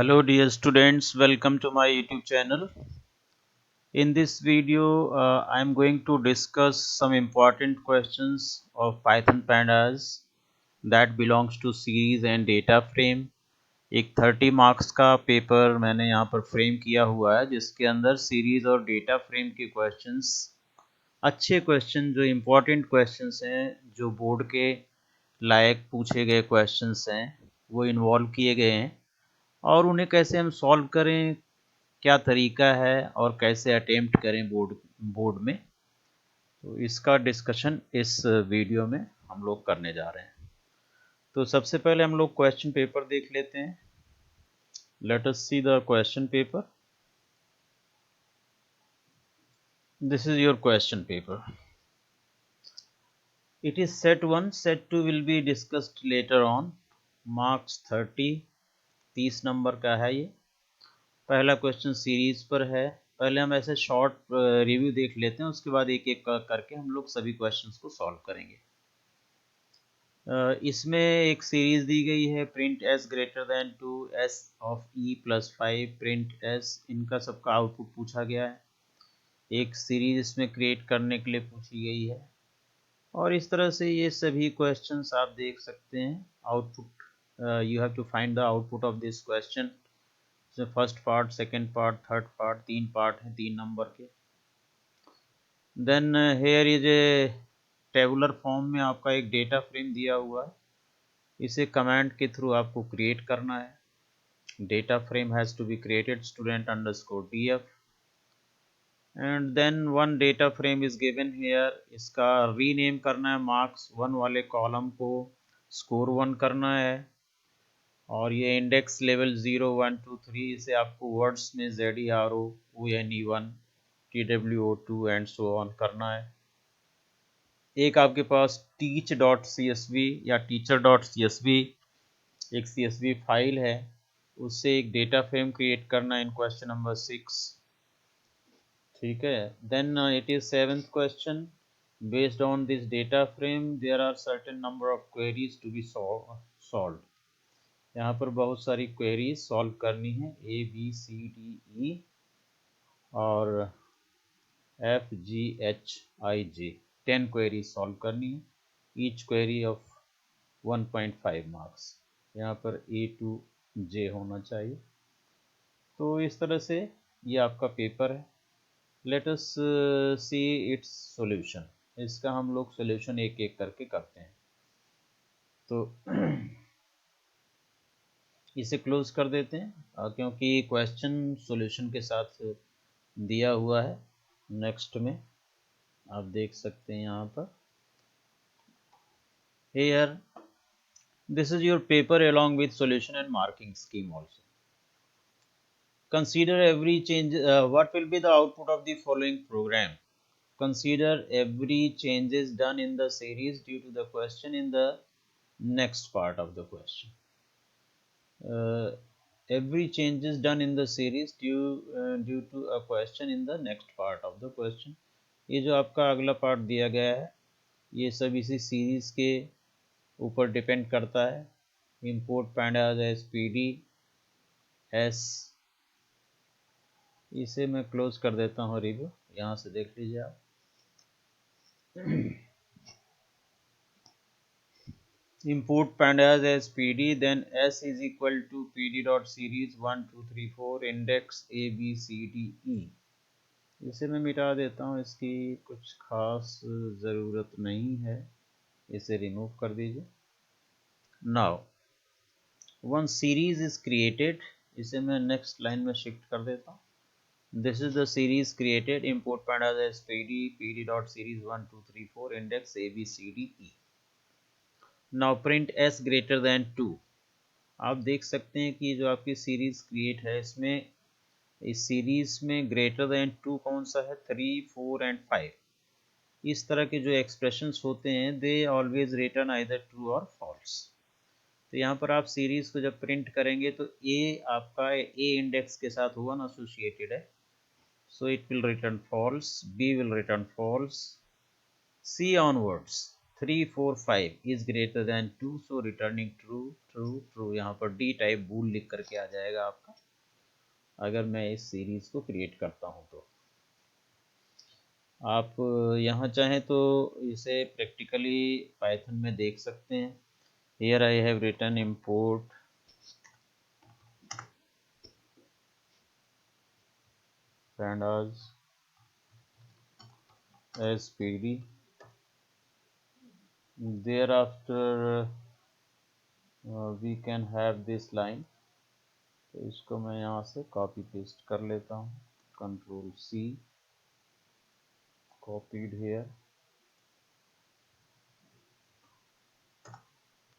Hello dear students, welcome to my YouTube channel. In this video, I am going to discuss some important questions of Python pandas that belongs to series and data frame. एक 30 marks का paper मैंने यहाँ पर frame किया हुआ है जिसके अंदर सीरीज और डेटा फ्रेम के क्वेश्चंस, अच्छे क्वेश्चन जो इम्पोर्टेंट क्वेश्चंस हैं, जो बोर्ड के लायक पूछे गए क्वेश्चंस हैं, वो इन्वॉल्व किए गए हैं और उन्हें कैसे हम सॉल्व करें, क्या तरीका है और कैसे अटेम्प्ट करें बोर्ड में। तो इसका डिस्कशन इस वीडियो में हम लोग करने जा रहे हैं। तो सबसे पहले हम लोग क्वेश्चन पेपर देख लेते हैं। Let us see the question paper. This is your question paper. It is set 1, set 2 will be discussed later on. Marks 30 number का है ये। पहला क्वेश्चन सीरीज पर है। पहले हम ऐसे शॉर्ट रिव्यू देख लेते हैं, उसके बाद एक एक करके हम लोग सभी क्वेश्चंस को सॉल्व करेंगे। इसमें एक सीरीज दी गई है, print S greater than 2 S of E plus 5 print S, इनका सबका आउटपुट पूछा गया है। एक सीरीज इसमें क्रिएट करने के लिए पूछी गई है और इस तरह से ये सभी क्वेश्चंस आप देख सकते हैं। Output, you have to find the output of this question. First part, second part, third part, 3 part हैं 3 नंबर के। Then here is a tabular form में आपका एक डेटा फ्रेम दिया हुआ है, इसे कमांड के थ्रू आपको क्रिएट करना है। Data frame has to be created student underscore df and then one data frame is given here. इसका रीनेम करना है, मार्क्स 1 वाले कॉलम को स्कोर 1 करना है और ये इंडेक्स लेवल 0 1 2 3, इसे आपको वर्ड्स में ZERO ONE1 TWO2 and so on करना है। एक आपके पास teach.csv या teacher.csv एक CSV फाइल है, उससे एक डेटा फ्रेम क्रिएट करना है इन क्वेश्चन नंबर 6। ठीक है, then it is 7th question. Based on this data frame there are certain number of queries to be solve. यहाँ पर बहुत सारी क्वेरीज सॉल्व करनी है, ABCDE और FGHIJ, 10 क्वेरीज सॉल्व करनी है। ईच क्वेरी ऑफ 1.5 मार्क्स, यहाँ पर A to J होना चाहिए। तो इस तरह से ये आपका पेपर है। Let us see it's solution. इसका हम लोग सॉल्यूशन एक एक करके करते हैं। तो इसे क्लोज कर देते हैं क्योंकि क्वेश्चन सॉल्यूशन के साथ दिया हुआ है। नेक्स्ट में आप देख सकते हैं यहाँ पर, here this is your paper along with solution and marking scheme also. Consider every change. What will be the output of the following program? Consider every changes done in the series due to the question in the next part of the question. Every changes done in the series due to a question in the next part of the question. ये जो आपका अगला part दिया गया है, ये सब इसी सीरीज के ऊपर डिपेंड करता है। इंपोर्ट पैंडाज SPD S, इसे मैं क्लोज कर देता हूँ रिव्यू, यहाँ से देख लीजिए आप। Import pandas as PD, then S is equal to PD.series 1 2 3 4 index ABCDE। इसे मैं मिटा देता हूँ, इसकी कुछ खास ज़रूरत नहीं है, इसे रिमूव कर दीजिए। Now one series is created, इसे मैं नेक्स्ट लाइन में शिफ्ट कर देता हूँ। This is the series created, import pandas as PD.series 1 2 3 4 index ABCDE। Now print S greater than 2। आप देख सकते हैं कि जो आपकी सीरीज क्रिएट है, इसमें इस सीरीज में ग्रेटर देन 2 कौन सा है, 3 4 एंड 5। इस तरह के जो एक्सप्रेशंस होते हैं, they always return either true और फॉल्स। तो यहाँ पर आप सीरीज को जब प्रिंट करेंगे तो A आपका A इंडेक्स के साथ 1 एसोसिएटेड है, so it will return false, B will return false, C onwards 345 is greater than 2, so returning true true true. यहाँ पर डी टाइप बूल लिख करके आ जाएगा आपका, अगर मैं इस सीरीज को क्रिएट करता हूँ तो। आप यहाँ चाहें तो इसे प्रैक्टिकली पाइथन में देख सकते हैं। Here I have written import pandas spd, thereafter we can have this line। तो इसको मैं यहाँ से कॉपी पेस्ट कर लेता हूँ, कंट्रोल सी, कॉपीड हेयर,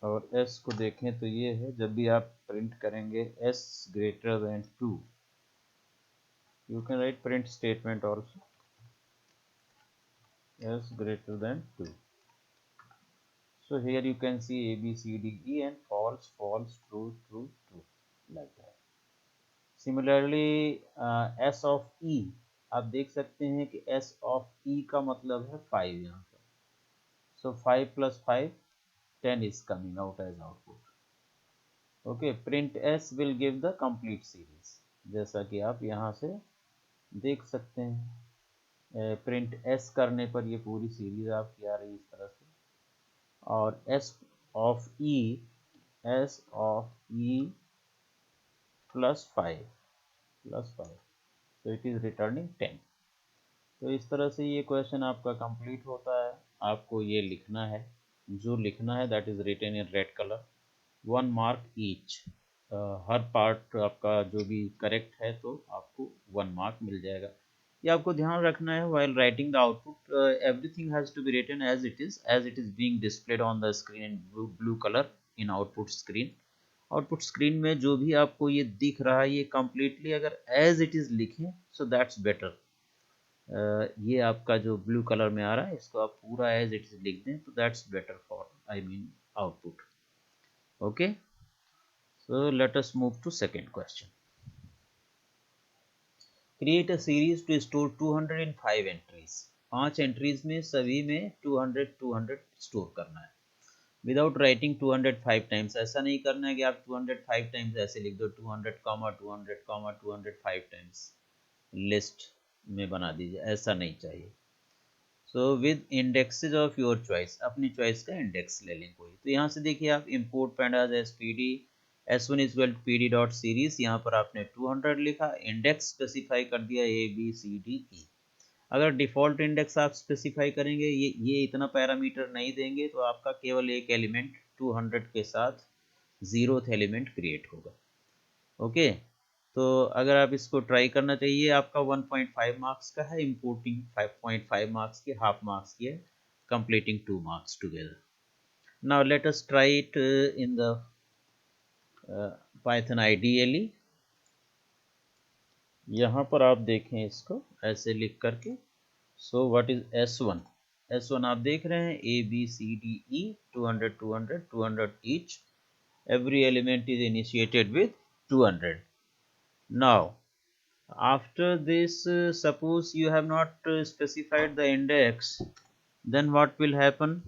और s को देखें तो ये है, जब भी आप प्रिंट करेंगे s greater than 2, you can write print statement also s greater than 2। So here you can see A, B, C, D, E and false, false, true, true, true, like that। Similarly S of E, आप देख सकते हैं कि S of E का मतलब है 5 यहाँ पर। So 5 plus 5, 10 is coming out as output। Okay, print S will give the complete series, जैसा कि आप यहाँ से देख सकते हैं। प्रिंट S करने पर ये पूरी सीरीज आपकी आ रही है इस तरह से। और S of E plus 5, so it is returning 10। तो इस तरह से ये क्वेश्चन आपका कंप्लीट होता है। आपको ये लिखना है, जो लिखना है that is written in red colour, 1 mark each. हर पार्ट आपका जो भी करेक्ट है तो आपको 1 मार्क मिल जाएगा। ये आपको ध्यान रखना है while writing the output, everything has to be written as it is being displayed on the screen in blue color in output screen। Output screen में जो भी आपको ये दिख रहा है ये कंप्लीटली अगर एज इट इज लिखें सो दैट्स बेटर। ये आपका जो ब्लू कलर में आ रहा है इसको आप पूरा एज इट इज लिख दें तो that's better for I mean output. Okay, so let us move to second question. Create a series to store 200 in 5 entries. 5 entries में सभी में 200 स्टोर करना है विदाउट राइटिंग 205 टाइम्स। ऐसा नहीं करना है कि आप 205 टाइम्स ऐसे लिख दो, 200 205 टाइम्स लिस्ट में बना दीजिए, ऐसा नहीं चाहिए। So with indexes of your choice, अपनी चॉइस का इंडेक्स ले लें कोई। तो यहाँ से देखिए आप import pandas spd s1 is equal to pd dot series, यहाँ पर आपने 200 लिखा, इंडेक्स स्पेसिफाई कर दिया a b c d e। अगर डिफ़ॉल्ट इंडेक्स आप स्पेसिफाई करेंगे, ये इतना पैरामीटर नहीं देंगे तो आपका केवल एक एलिमेंट 200 के साथ 0th एलिमेंट क्रिएट होगा। ओके, तो अगर आप इसको ट्राई करना चाहिए, आपका 1.5 मार्क्स का है, इंपोर्टिंग 5.5 मार्क्स की, हाफ मार्क्स की है, completing 2 marks together. Now let us try it in the Python ideally. यहाँ पर आप देखें इसको ऐसे लिख करके। So what is S1? S1 आप देख रहे हैं A B C D E 200 each। Every element is initiated with 200। Now after this, suppose you have not specified the index, then what will happen?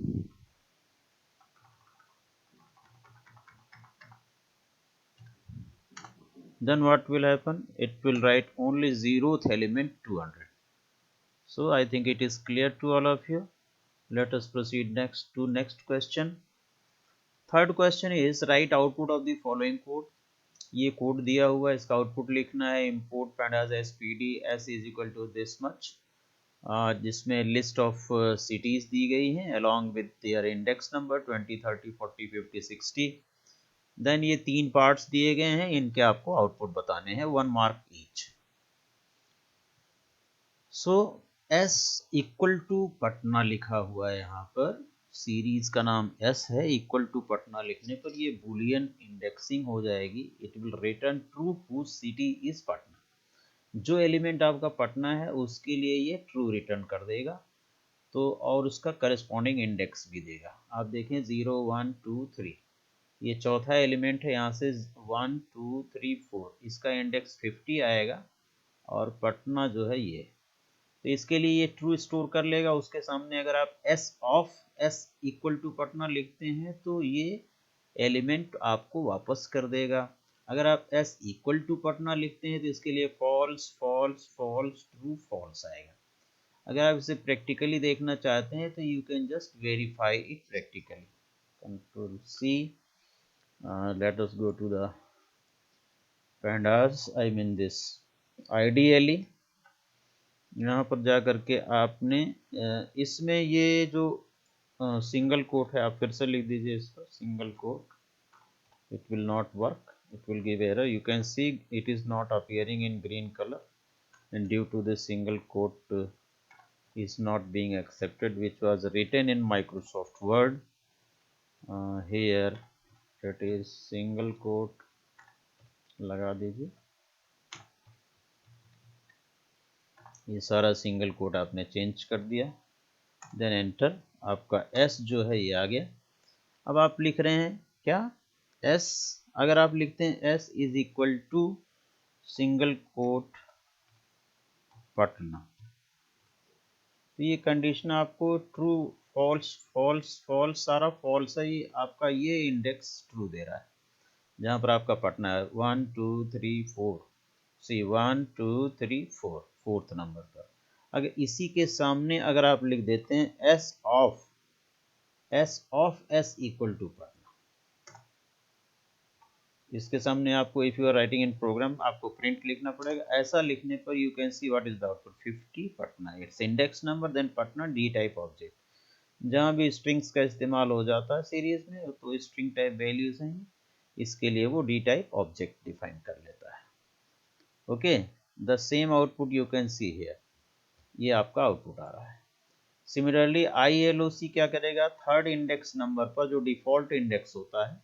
Then what will happen? It will write only 0th element 200। So I think it is clear to all of you। Let us proceed next to next question। Third question is write output of the following code। ये code दिया हुआ है, इसका output लिखना है। Import pandas spd s is equal to this much, जिसमें list of cities दी गई हैं along with their index number 20 30 40 50 60। Then ये 3 पार्ट्स दिए गए हैं, इनके आपको आउटपुट बताने हैं, 1 mark each. So s equal to Patna लिखा हुआ है, यहाँ पर सीरीज का नाम s है। इक्वल टू पटना लिखने पर ये बूलियन इंडेक्सिंग हो जाएगी। It will return true whose city is Patna. जो एलिमेंट आपका पटना है उसके लिए ये ट्रू रिटर्न कर देगा, तो और उसका करस्पॉन्डिंग इंडेक्स भी देगा। आप देखें 0 1 2 3, ये चौथा एलिमेंट है, यहाँ से 1 2 3 4, इसका इंडेक्स 50 आएगा और पटना जो है ये तो इसके लिए ये ट्रू स्टोर कर लेगा। उसके सामने अगर आप s of s equal to Patna लिखते हैं तो ये एलिमेंट आपको वापस कर देगा। अगर आप एस इक्वल टू पटना लिखते हैं तो इसके लिए false false false true false आएगा। अगर आप इसे प्रैक्टिकली देखना चाहते हैं तो you can just verify it practically. Control C, let us go to the pandas, I mean this ideally यहाँ पर जा करके आपने इसमें ये जो सिंगल कोट है आप फिर से लिख दीजिए इसको single quote, it will not work, it will give error. You can see it is not appearing in green color and due to the single quote is not being accepted which was written in Microsoft Word. Here it is single quote लगा दीजिए, ये सारा single quote आपने change कर दिया, then enter, आपका S जो है ये आ गया। अब आप लिख रहे हैं क्या एस, अगर आप लिखते हैं s is equal to single quote Patna, तो ये कंडीशन आपको ट्रू फॉल्स फॉल्स फॉल्स सारा फॉल्स है, ये आपका ये इंडेक्स ट्रू दे रहा है जहां पर आपका पटना है 1 2 3 4, सी 1 2 3 4 फोर्थ नंबर पर। अगर इसी के सामने अगर आप लिख देते हैं s of s equal to Patna, इसके सामने आपको if you are writing in program आपको प्रिंट लिखना पड़ेगा। ऐसा लिखने पर you can see what is the output 50 Patna, it's index number then Patna d type object. जहां भी स्ट्रिंग्स का इस्तेमाल हो जाता है सीरीज में तो स्ट्रिंग टाइप वैल्यूज हैं, इसके लिए वो डी टाइप ऑब्जेक्ट डिफाइन कर लेता है। Okay, the same output you can see here, ये आपका आउटपुट आ रहा है। सिमिलरली ILOC क्या करेगा, थर्ड इंडेक्स नंबर पर जो डिफॉल्ट इंडेक्स होता है,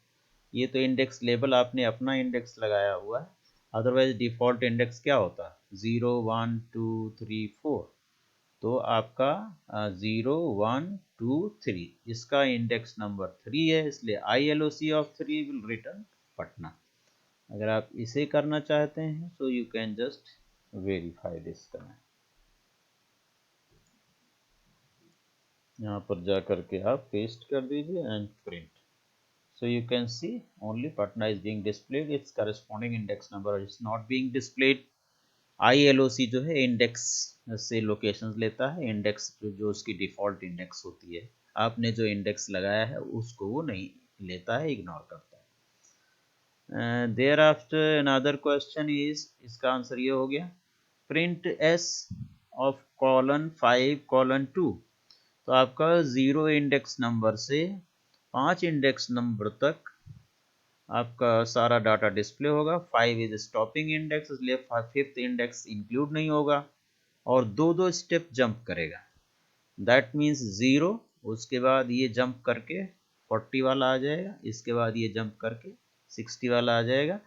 ये तो इंडेक्स लेबल आपने अपना इंडेक्स लगाया हुआ है, अदरवाइज डिफॉल्ट इंडेक्स क्या होता है 0 1 2 3 4, तो आपका 0 1 2 3 इसका इंडेक्स नंबर 3 है, इसलिए ILOC of 3 will return Patna. अगर आप इसे करना चाहते हैं so you can just verify this comment, यहाँ पर जा करके आप पेस्ट कर दीजिए and print, so you can see only Patna is being displayed, its corresponding index number is not being displayed। ILOC जो है इंडेक्स से लोकेशंस लेता है, इंडेक्स जो उसकी डिफॉल्ट इंडेक्स होती है, आपने जो इंडेक्स लगाया है उसको वो नहीं लेता है, इग्नोर करता है। Thereafter another question is, इसका आंसर ये हो गया print s of colon 5 colon 2, तो आपका 0 इंडेक्स नंबर से 5 इंडेक्स नंबर तक आपका सारा डाटा डिस्प्ले होगा। 5 इज स्टॉपिंग इंडेक्स, इसलिए 5th इंडेक्स इंक्लूड नहीं होगा और दो स्टेप जंप करेगा, दैट मीन्स 0, उसके बाद ये जंप करके 40 वाला आ जाएगा, इसके बाद ये जंप करके 60 वाला आ जाएगा,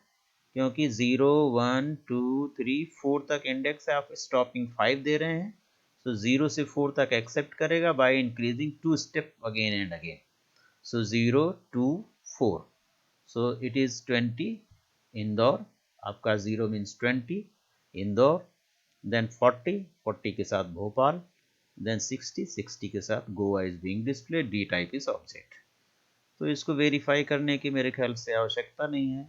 क्योंकि 0 1 2 3 4 तक इंडेक्स है, आप स्टॉपिंग 5 दे रहे हैं, so 0 से 4 तक एक्सेप्ट करेगा by increasing 2 step again and again, so 0 2 4, so it is 20 Indore, आपका 0 मीन्स 20 इंदौर, देन 40 के साथ भोपाल, देन 60 के साथ Goa is being display, D type is object. तो इसको वेरीफाई करने की मेरे ख्याल से आवश्यकता नहीं है,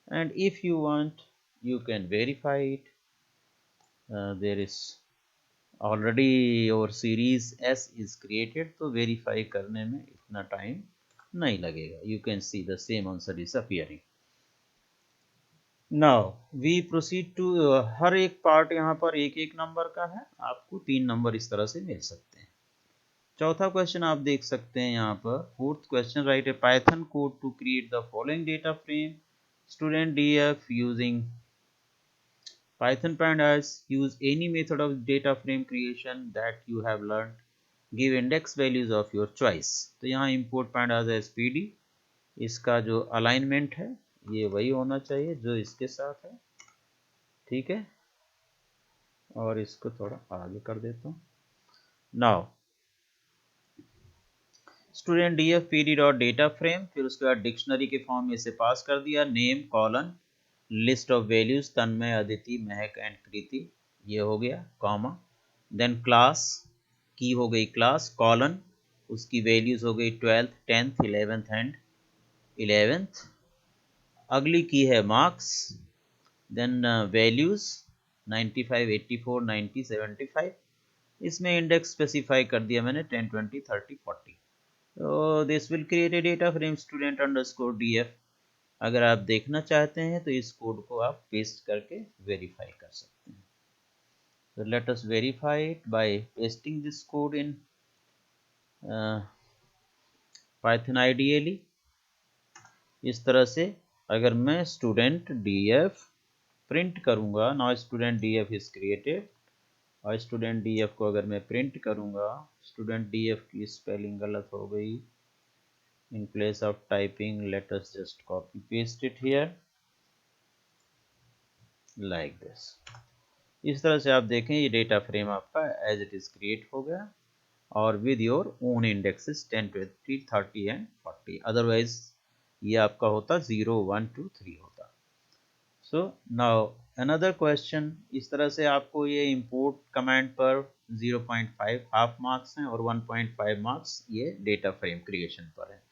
and if you want you can verify it, there is already your series S is created, तो वेरीफाई करने में इतना टाइम नहीं लगेगा, you can see the same answer is appearing. Now we proceed to, हर एक पार्ट यहाँ पर एक एक नंबर का है, आपको 3 नंबर इस तरह से मिल सकते हैं। चौथा क्वेश्चन आप देख सकते हैं यहाँ पर, fourth question, write a Python code to create the following data frame, student DF using Python pandas, use any method of data frame creation that you have learned, give index values of your choice। तो यहाँ import pandas as PD, इसका जो alignment है ये वही होना चाहिए जो इसके साथ है, ठीक है, और इसको थोड़ा आगे कर देता हूँ। Now student DF PD dot data frame, फिर उसके बाद डिक्शनरी के फॉर्म में इसे पास कर दिया, name colon list of values Tanmay Aditi Mahak and कृति, ये हो गया, कॉमा, देन क्लास की हो गई क्लास, कॉलन उसकी वैल्यूज हो गई 12th 10th 11th and 11th। अगली की है मार्क्स, देन वैल्यूज 95 84 90 75। इसमें इंडेक्स स्पेसिफाई कर दिया मैंने 10 20 30 40। तो this will create a data frame student underscore DF. अगर आप देखना चाहते हैं तो इस कोड को आप पेस्ट करके वेरीफाई कर सकते हैं। So let us verify it by pasting this code in Python IDLE। इस तरह से अगर मैं स्टूडेंट डीएफ प्रिंट करूंगा, now student DF is created, और स्टूडेंट डीएफ को अगर मैं प्रिंट करूंगा, स्टूडेंट डीएफ की स्पेलिंग गलत हो गई। इन place of typing let us just copy paste it here like this. इस तरह से आप देखें ये डेटा फ्रेम आपका एज इट इज क्रिएट हो गया, और with your own indexes 10 20 30 and 40। Otherwise ये आपका होता 0 1 2 3 होता। सो नाउ अनदर क्वेश्चन, इस तरह से आपको ये इंपोर्ट कमांड पर 0.5 हाफ मार्क्स हैं और 1.5 मार्क्स ये डेटा फ्रेम क्रिएशन पर है।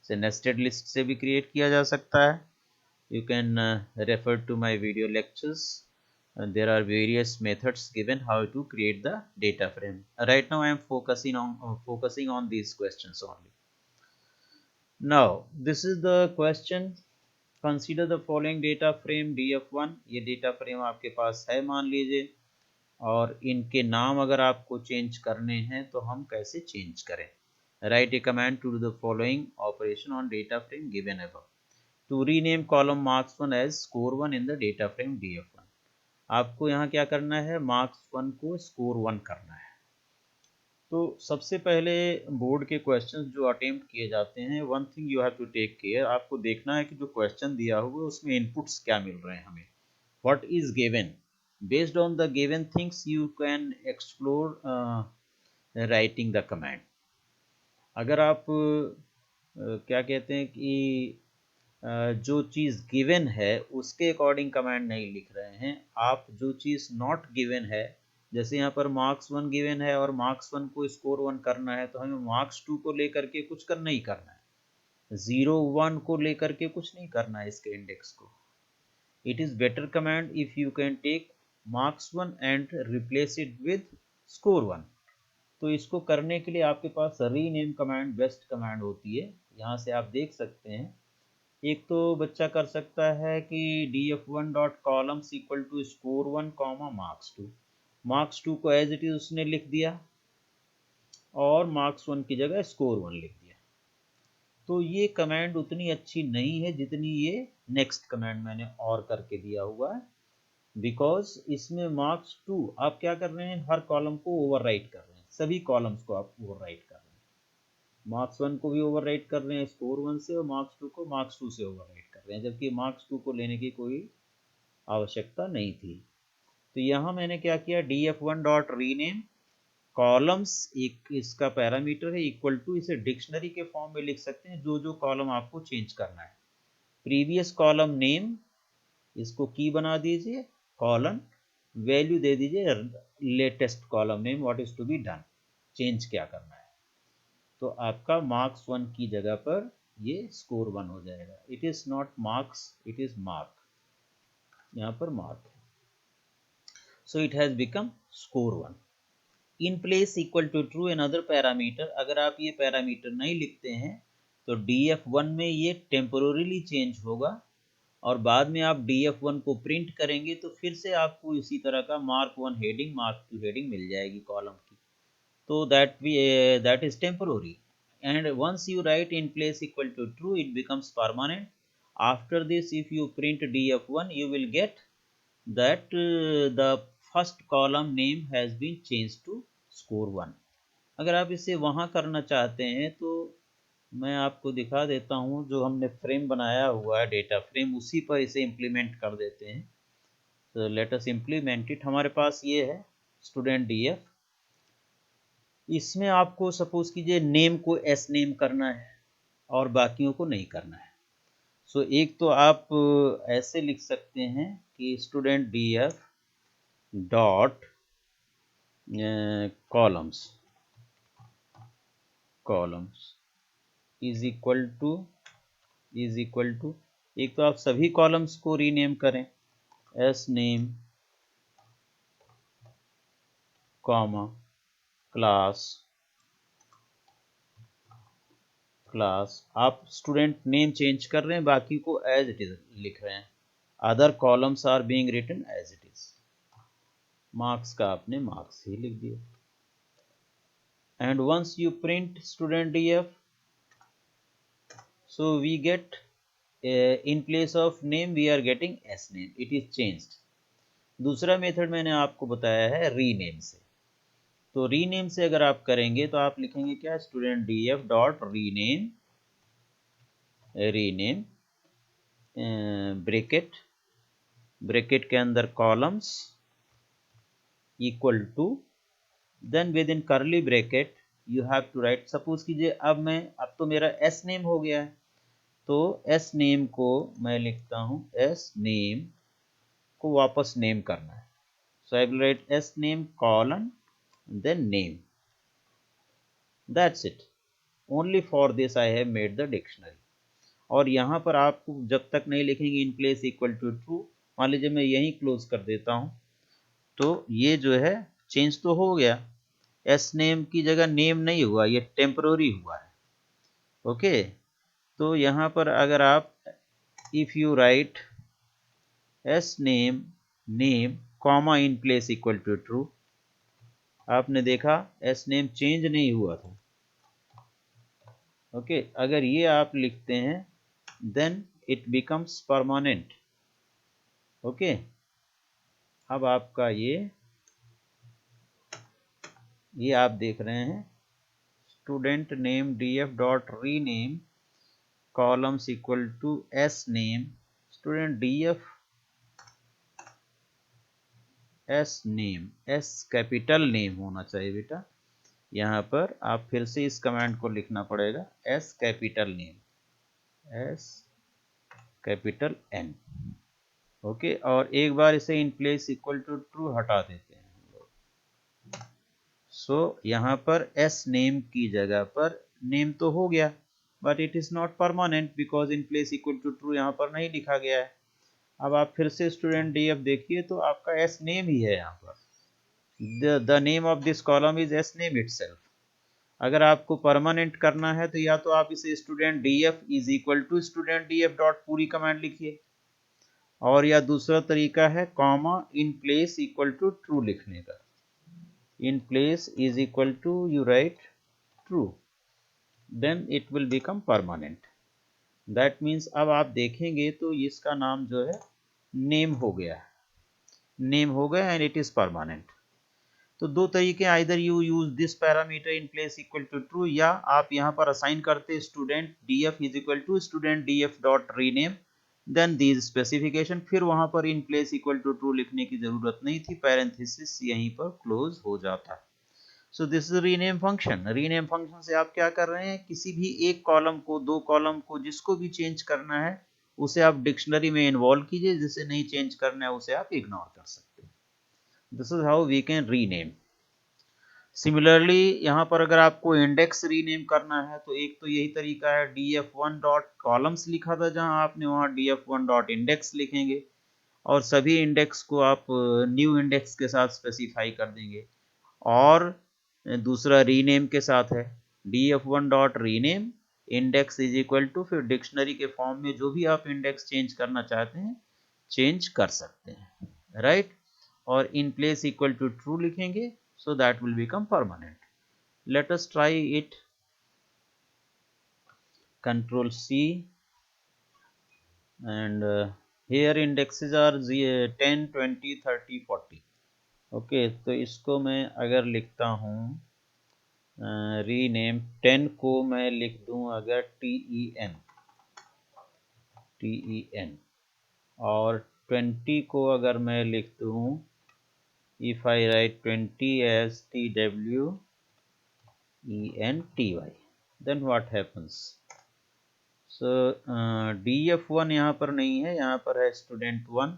इसे नेस्टेड लिस्ट से भी क्रिएट किया जा सकता है। You can refer to my video lectures. There are various methods given how to create the data frame. Right now I am focusing on these questions only. Now this is the question. Consider the following data frame df1। ये data frame आपके पास है मान लीजिए, और इनके नाम अगर आपको चेंज करने हैं तो हम कैसे चेंज करें। Write a command to do the following operation on data frame given above. To rename column marks1 as score1 in the data frame df1। आपको यहाँ क्या करना है, marks1 को score1 करना है। तो सबसे पहले बोर्ड के क्वेश्चंस जो अटेम्प्ट किए जाते हैं, one thing you have to take care, आपको देखना है कि जो क्वेश्चन दिया हुआ है उसमें इनपुट्स क्या मिल रहे हैं हमें, what is given. Based on the given things you can explore writing the command. अगर आप क्या कहते हैं कि जो चीज़ गिवन है उसके अकॉर्डिंग कमांड नहीं लिख रहे हैं, आप जो चीज़ नॉट गिवन है, जैसे यहाँ पर marks1 गिवन है और marks1 को score1 करना है, तो हमें marks2 को लेकर के कुछ नहीं करना है, 0 1 को लेकर के कुछ नहीं करना है इसके इंडेक्स को। It is better command if you can take marks1 and replace it with score1। तो इसको करने के लिए आपके पास रीनेम कमांड बेस्ट कमांड होती है। यहाँ से आप देख सकते हैं, एक तो बच्चा कर सकता है कि df1 dot columns equal to score1 comma marks2। marks2 को एज इट इज उसने लिख दिया और marks1 की जगह score1 लिख दिया। तो ये कमांड उतनी अच्छी नहीं है जितनी ये नेक्स्ट कमांड मैंने और करके दिया हुआ है, बिकॉज इसमें marks2 आप क्या कर रहे हैं, हर कॉलम को ओवरराइट कर रहे हैं, सभी कॉलम्स को आप ओवरराइट कर रहे हैं। marks1 को भी ओवरराइट कर रहे हैं score1 से, और marks2 को marks2 से ओवरराइट कर रहे हैं, जबकि marks2 को लेने की कोई आवश्यकता नहीं थी। तो यहाँ मैंने क्या किया, df1 डॉट रीनेम कॉलम्स, एक इसका पैरामीटर है, इक्वल टू, इसे डिक्शनरी के फॉर्म में लिख सकते हैं, जो जो कॉलम आपको चेंज करना है। प्रीवियस कॉलम नेम, इसको की बना दीजिए, कॉलन वैल्यू दे दीजिए latest column name, what is to be done, change क्या करना है। तो आपका marks1 की जगह पर ये score1 हो जाएगा। It is not marks, it is mark, यहाँ पर मार्क है, so it has become score1। In place equal to true another parameter, अगर आप ये पैरामीटर नहीं लिखते हैं तो df1 में ये टेम्पोररीली चेंज होगा, और बाद में आप df1 को प्रिंट करेंगे तो फिर से आपको इसी तरह का mark1 हेडिंग mark2 हेडिंग मिल जाएगी कॉलम की। तो that is temporary, and once you write in place equal to true, it becomes permanent. After this, if you print df1, you will get that the first column name has been changed to score1। अगर आप इसे वहाँ करना चाहते हैं तो मैं आपको दिखा देता हूँ, जो हमने फ्रेम बनाया हुआ है डेटा फ्रेम, उसी पर इसे इम्प्लीमेंट कर देते हैं। तो लेट अस इम्प्लीमेंट इट। हमारे पास ये है स्टूडेंट डीएफ, इसमें आपको सपोज कीजिए नेम को एस नेम करना है और बाकियों को नहीं करना है। सो एक तो आप ऐसे लिख सकते हैं कि student DF dot columns is equal to एक तो आप सभी कॉलम्स को रीनेम करें, एस नेम कॉमा क्लास आप स्टूडेंट नेम चेंज कर रहे हैं, बाकी को एज इट इज लिख रहे हैं। Other columns are being written as it is. Marks का आपने मार्क्स ही लिख दिया। And once you print student DF, so we get in place of name we are getting s name, it is changed। दूसरा method मैंने आपको बताया है रीनेम से। तो रीनेम से अगर आप करेंगे तो आप लिखेंगे क्या, student DF dot rename bracket के अंदर columns equal to, then within curly bracket you have to write, suppose कीजिए अब तो मेरा एस नेम हो गया है, तो एस नेम को मैं लिखता हूं, एस नेम को वापस नेम करना है, so I will write S name colon then name, that's it. Only for this I have made the dictionary. और यहाँ पर आपको जब तक नहीं लिखेंगे in place equal to true, मान लीजिए मैं यहीं क्लोज कर देता हूँ, तो ये जो है चेंज तो हो गया, एस नेम की जगह नेम नहीं हुआ, ये टेम्पररी हुआ है। ओके, तो यहाँ पर अगर आप if you write S name comma in place equal to true, आपने देखा एस नेम चेंज नहीं हुआ था। ओके, अगर ये आप लिखते हैं then it becomes permanent. Okay, अब आपका ये आप देख रहे हैं student name DF dot rename columns equal to s name, student DF s name, s capital name होना चाहिए बेटा। यहाँ पर आप फिर से इस कमांड को लिखना पड़ेगा, s capital name, s capital N. Okay, और एक बार इसे in place equal to true हटा देते हैं हम लोग। सो यहाँ पर एस नेम की जगह पर नेम तो हो गया, but it is not permanent because in place equal to true यहाँ पर नहीं लिखा गया है। अब आप फिर से स्टूडेंट डीएफ देखिए तो आपका एस नेम ही है यहाँ पर, the name of this column is S name itself. अगर आपको परमानेंट करना है तो या तो आप इसे student DF is equal to student DF dot पूरी कमांड लिखिए, और या दूसरा तरीका है comma in place equal to true लिखने का, in place is equal to you write true, then it will become permanent. That means अब आप देखेंगे तो इसका नाम जो है नेम हो गया, एंड इट इज परमानेंट। तो दो तरीके, either you use this parameter in place equal to true, या आप यहाँ पर असाइन करते student DF is equal to student DF dot rename then these specification, फिर वहां पर in place equal to true लिखने की जरूरत नहीं थी, पैरेंथेसिस यहीं पर क्लोज हो जाता। सो this is rename function. Rename function से आप क्या कर रहे हैं, किसी भी एक कॉलम को, दो कॉलम को, जिसको भी चेंज करना है उसे आप डिक्शनरी में इन्वॉल्व कीजिए, जिसे नहीं चेंज करना है उसे आप इग्नोर कर सकते हैं। This is how we can rename. Similarly यहाँ पर अगर आपको इंडेक्स रीनेम करना है तो एक तो यही तरीका है, df1 डॉट कॉलम्स लिखा था जहाँ आपने वहाँ df1 डॉट इंडेक्स लिखेंगे, और सभी इंडेक्स को आप न्यू इंडेक्स के साथ स्पेसिफाई कर देंगे। और दूसरा रीनेम के साथ है, df1 dot rename index is equal to, फिर डिक्शनरी के फॉर्म में जो भी आप इंडेक्स चेंज करना चाहते हैं चेंज कर सकते हैं, राइट। और in place equal to true लिखेंगे, so that will become permanent. Let us try it. Control C, and here indexes are 10 20 30 40। Okay, तो इसको मैं अगर लिखता हूँ रीनेम, 10 को मैं लिख दूँ अगर TEN, और 20 को अगर मैं लिख दूँ, if I write 20 as TWENTY, then what happens? So df1 यहाँ पर नहीं है, यहाँ पर है student 1,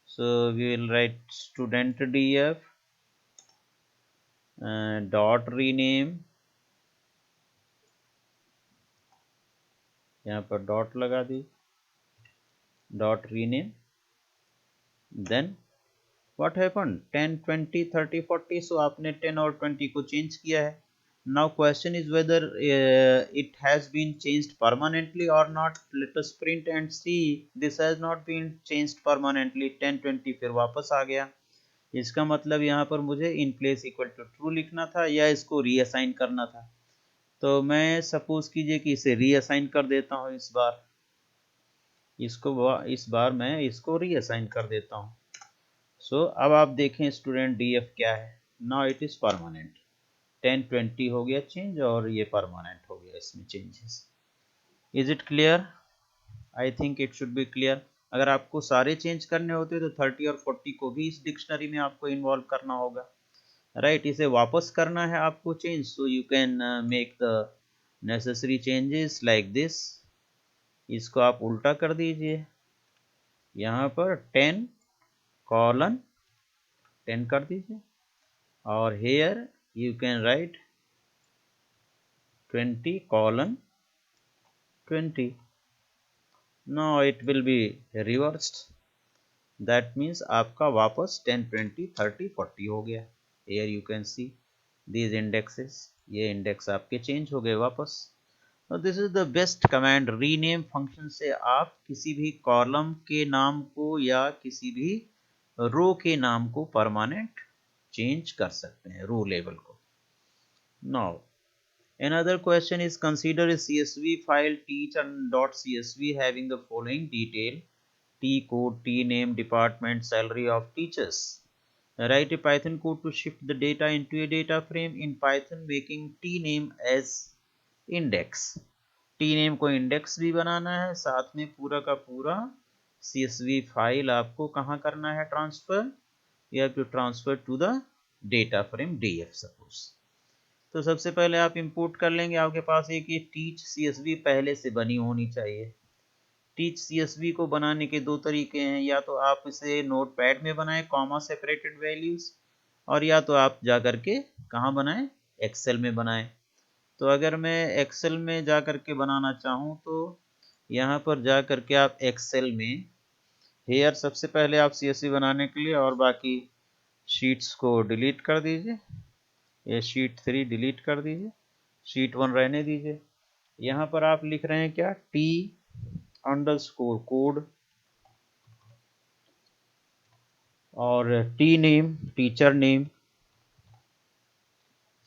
so we will write student df dot rename, यहाँ पर डॉट लगा दी, dot rename, then what happen 10 20 30 40, so आपने 10 और 20 को चेंज किया है. Now question is whether it has been changed permanently और not. Let us print and see. This has not been changed permanently. 10 20 फिर वापस आ गया. इसका मतलब यहाँ पर मुझे in place equal to true लिखना था या इसको रीअसाइन करना था. तो मैं सपोज कीजिए कि इसे रीअसाइन कर देता हूँ. इस बार मैं इसको रीअसाइन कर देता हूँ. सो अब आप देखें स्टूडेंट डी एफ क्या है. Now it is permanent. 10 20 हो गया चेंज और ये परमानेंट हो गया इसमें changes. Is it clear? I think it should be clear. अगर आपको सारे चेंज करने होते तो 30 और 40 को भी इस डिक्शनरी में आपको इन्वॉल्व करना होगा. राइट, इसे वापस करना है आपको change. So you can make the necessary changes like this. इसको आप उल्टा कर दीजिए. यहाँ पर 10 कॉलन 10 कर दीजिए और here you can write 20 colon 20. Now it will be reversed. That means आपका वापस 10 20 30 40 हो गया. Here you can see these indexes. ये इंडेक्स आपके चेंज हो गए वापस. Now this is the best command. rename function से आप किसी भी कॉलम के नाम को या किसी भी रो के नाम को परमानेंट चेंज कर सकते हैं, रो लेवल को. Now another question is, consider a CSV file teach.csv having the following detail: T code, T name, department, salary of teachers. Write a Python code to shift the data into a data frame in Python, making T name as index. T name को index भी बनाना है, साथ में पूरा का पूरा CSV file आपको कहाँ करना है transfer. You have to transfer to the data frame DF suppose. तो सबसे पहले आप इंपोर्ट कर लेंगे. आपके पास एक ये टीच CSV पहले से बनी होनी चाहिए. टीच CSV को बनाने के दो तरीके हैं. या तो आप इसे नोटपैड में बनाएं कॉमा सेपरेटेड वैल्यूज, और या तो आप जा करके कहाँ बनाएं, एक्सेल में बनाएं. तो अगर मैं एक्सेल में जा करके बनाना चाहूँ तो यहाँ पर जा करके आप एक्सेल में हेयर सबसे पहले आप CSV बनाने के लिए और बाकी शीट्स को डिलीट कर दीजिए. ये शीट 3 डिलीट कर दीजिए, शीट 1 रहने दीजिए. यहाँ पर आप लिख रहे हैं क्या, टी अंडरस्कोर कोड और T name teacher name,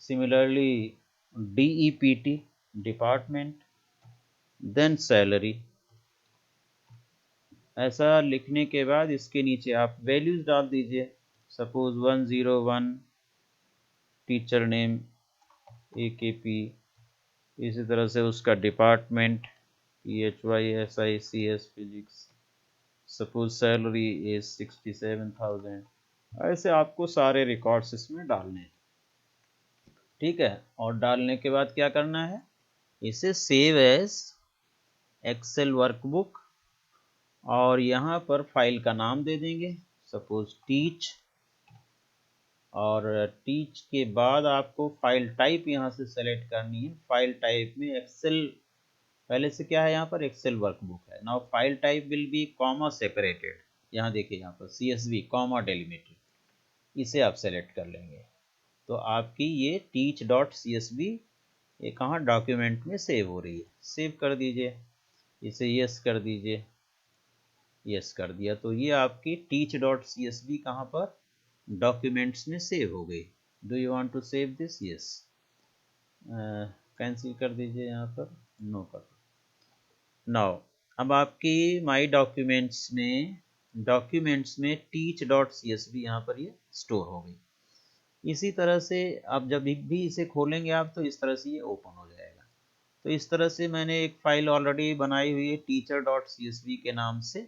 similarly DEPT department, then salary. ऐसा लिखने के बाद इसके नीचे आप वैल्यूज डाल दीजिए. सपोज 101 टीचर नेम AKP, इसी तरह से उसका department PHYSICS physics, suppose salary is 67,000. ऐसे आपको सारे रिकॉर्ड्स इसमें डालने हैं. ठीक है, और डालने के बाद क्या करना है, इसे सेव एज एक्सेल वर्कबुक और यहाँ पर फाइल का नाम दे देंगे सपोज टीच. और टीच के बाद आपको फाइल टाइप यहाँ से सेलेक्ट करनी है. फाइल टाइप में एक्सेल पहले से क्या है, यहाँ पर एक्सेल वर्कबुक है. Now file type will be comma separated. यहाँ देखिए यहाँ पर CSV कॉमा डेलिमिटेड, इसे आप सेलेक्ट कर लेंगे तो आपकी ये teach.csv ये कहाँ डॉक्यूमेंट में सेव हो रही है. सेव कर दीजिए, इसे यस कर दीजिए. यस कर दिया तो ये आपकी teach.csv कहाँ पर डॉक्यूमेंट्स में सेव हो गई. Do you want to save this? Yes. Cancel कर दीजिए यहाँ पर, नो कर. नाउ अब आपकी माई डॉक्यूमेंट्स में teach.csv यहाँ पर ये स्टोर हो गई. इसी तरह से आप जब भी इसे खोलेंगे आप तो इस तरह से ये ओपन हो जाएगा. तो इस तरह से मैंने एक फाइल ऑलरेडी बनाई हुई है teacher.csv के नाम से.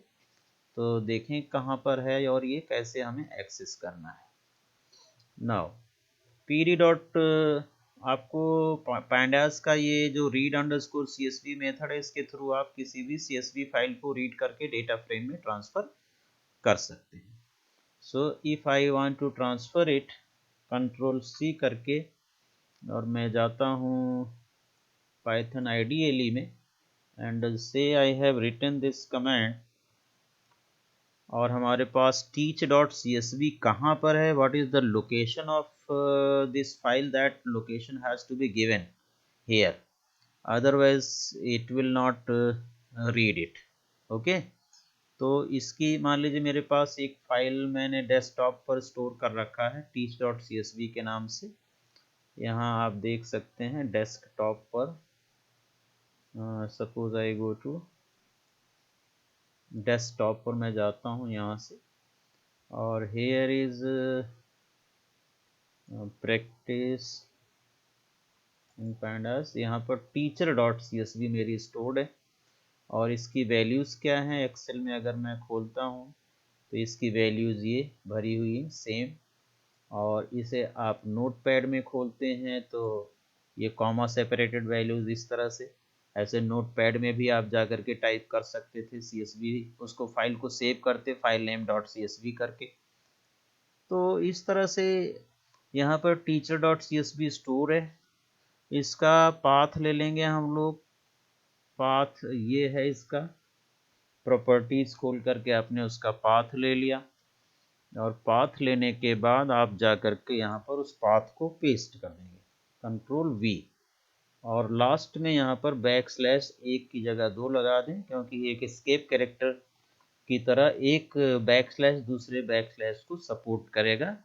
तो देखें कहाँ पर है और ये कैसे हमें एक्सेस करना है. नाउ pd डॉट आपको pandas का ये जो रीड अंडरस्कोर CSV मेथड है, इसके थ्रू आप किसी भी CSV फाइल को रीड करके डेटा फ्रेम में ट्रांसफर कर सकते हैं. So if I want to transfer it, control C करके और मैं जाता हूँ पाइथन IDLE में एंड से I have written this command. और हमारे पास teach.csv कहाँ पर है, what is the location of this file, that location has to be given here, otherwise it will not read it। Okay, तो इसकी मान लीजिए मेरे पास एक फाइल मैंने डेस्कटॉप पर स्टोर कर रखा है teach.csv के नाम से। यहाँ आप देख सकते हैं डेस्कटॉप पर, suppose I go to desktop पर, मैं जाता हूँ यहाँ से और here is practice in pandas। यहाँ पर teacher.csv मेरी स्टोर्ड है और इसकी वैल्यूज़ क्या हैं, एक्सेल में अगर मैं खोलता हूँ तो इसकी वैल्यूज़ ये भरी हुई हैं सेम। और इसे आप नोटपैड में खोलते हैं तो ये कॉमा सेपरेटेड वैल्यूज़ इस तरह से, ऐसे नोटपैड में भी आप जा कर के टाइप कर सकते थे CSV, उसको फाइल को सेव करते फाइल नेम .csv करके। तो इस तरह से यहाँ पर teacher.csv स्टोर है। इसका पाथ ले लेंगे हम लोग, पाथ ये है इसका, प्रॉपर्टीज खोल करके आपने उसका पाथ ले लिया और पाथ लेने के बाद आप जा करके यहाँ पर उस पाथ को पेस्ट कर देंगे, कंट्रोल V, और लास्ट में यहाँ पर बैकस्लैश 1 की जगह 2 लगा दें, क्योंकि एक एस्केप कैरेक्टर की तरह एक बैकस्लैश दूसरे बैकस्लैश को सपोर्ट करेगा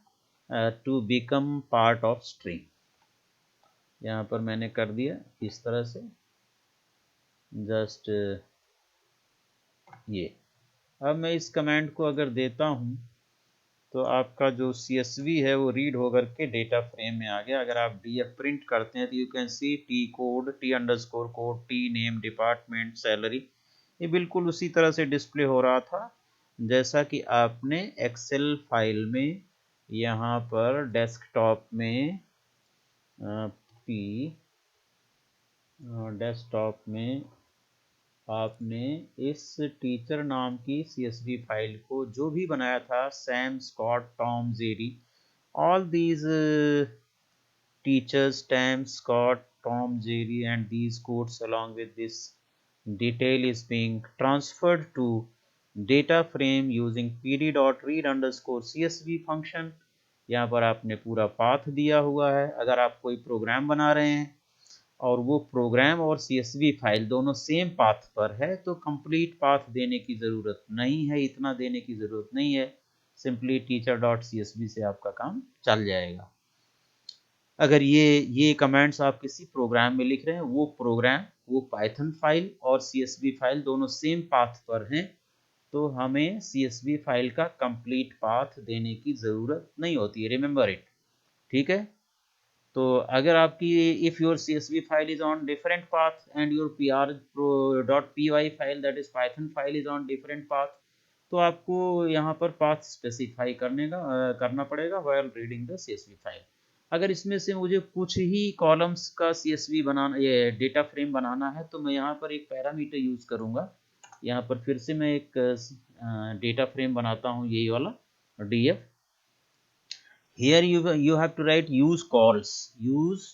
to become part of string. यहाँ पर मैंने कर दिया इस तरह से, जस्ट ये। अब मैं इस कमांड को अगर देता हूँ तो आपका जो CSV है वो रीड होकर के डेटा फ्रेम में आ गया। अगर आप DF प्रिंट करते हैं तो you can C T code, T_code, T name, department, salary, ये बिल्कुल उसी तरह से डिस्प्ले हो रहा था जैसा कि आपने एक्सेल फाइल में यहाँ पर डेस्कटॉप में डेस्कटॉप में आपने इस टीचर नाम की CSV फाइल को जो भी बनाया था, Sam, Scott, Tom, Jerry, all these teachers, Sam, Scott, Tom, Jerry, and these codes along with this detail is being transferred to data frame using pd.read_csv function। यहाँ पर आपने पूरा पाथ दिया हुआ है। अगर आप कोई प्रोग्राम बना रहे हैं और वो प्रोग्राम और CSV फाइल दोनों सेम पाथ पर है तो कंप्लीट पाथ देने की ज़रूरत नहीं है, इतना देने की ज़रूरत नहीं है, सिंपली teacher.csv से आपका काम चल जाएगा। अगर ये कमेंट्स आप किसी प्रोग्राम में लिख रहे हैं, वो प्रोग्राम, वो पाइथन फाइल और CSV फाइल दोनों सेम पाथ पर हैं, तो हमें CSV फाइल का कंप्लीट पाथ देने की ज़रूरत नहीं होती है, रिमेंबर इट। ठीक है, तो अगर आपकी if your CSV file is on different path and your pr.py file that is Python file is on different path, तो आपको यहाँ पर पाथ स्पेसिफाई करना पड़ेगा while reading the CSV file. अगर इसमें से मुझे कुछ ही कॉलम्स का CSV बनाना, ये डेटा फ्रेम बनाना है, तो मैं यहाँ पर एक पैरामीटर यूज़ करूँगा। यहाँ पर फिर से मैं एक डेटा फ्रेम बनाता हूँ, यही वाला DF। Here you have to write use calls, use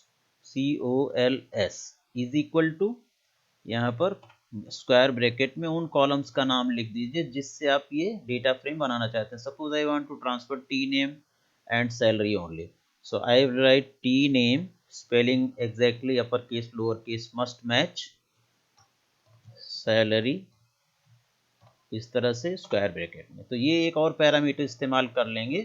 COLS is equal to, यहाँ पर स्क्वायर ब्रैकेट में उन कॉलम्स का नाम लिख दीजिए जिससे आप ये डेटा फ्रेम बनाना चाहते हैं। Suppose I want to transfer T name and salary only, so I write T name, spelling exactly upper case lower case must match, salary इस तरह से स्क्वायर ब्रैकेट में। तो ये एक और पैरामीटर इस्तेमाल कर लेंगे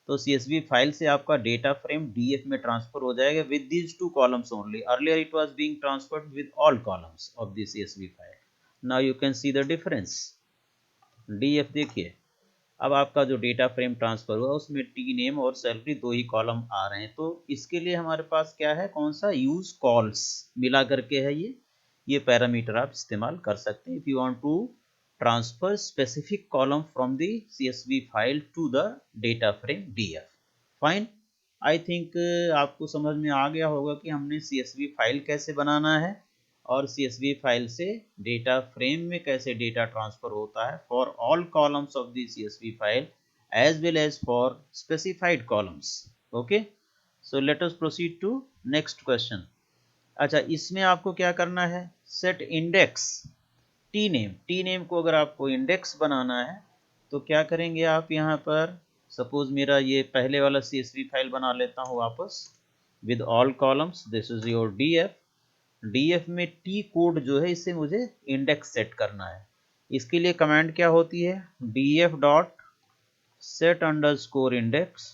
तो CSV फाइल से आपका डेटा फ्रेम DF में ट्रांसफर हो जाएगा with these 2 columns only. Earlier it was being transferred with all columns of the CSV file. Now you can see the difference. DF देखिए, अब आपका जो डेटा फ्रेम ट्रांसफर हुआ उसमें T नेम और सैलरी 2 ही कॉलम आ रहे हैं। तो इसके लिए हमारे पास क्या है, कौन सा, यूज कॉल्स मिला करके है ये पैरामीटर आप इस्तेमाल कर सकते हैं if you want to transfer specific column from the CSV file to the data frame DF। Fine, I think आपको समझ में आ गया होगा कि हमने CSV फाइल कैसे बनाना है और CSV फाइल से डेटा फ्रेम में कैसे डेटा ट्रांसफर होता है for all columns of the CSV file as well as for specified columns. Okay, so let us proceed to next question. अच्छा, इसमें आपको क्या करना है, सेट इंडेक्स टी नेम को अगर आपको इंडेक्स बनाना है तो क्या करेंगे आप, यहाँ पर सपोज मेरा ये पहले वाला CSV फाइल बना लेता हूँ वापस with all columns. This is your DF में टी कोड जो है इससे मुझे इंडेक्स सेट करना है। इसके लिए कमांड क्या होती है, DF dot set underscore index,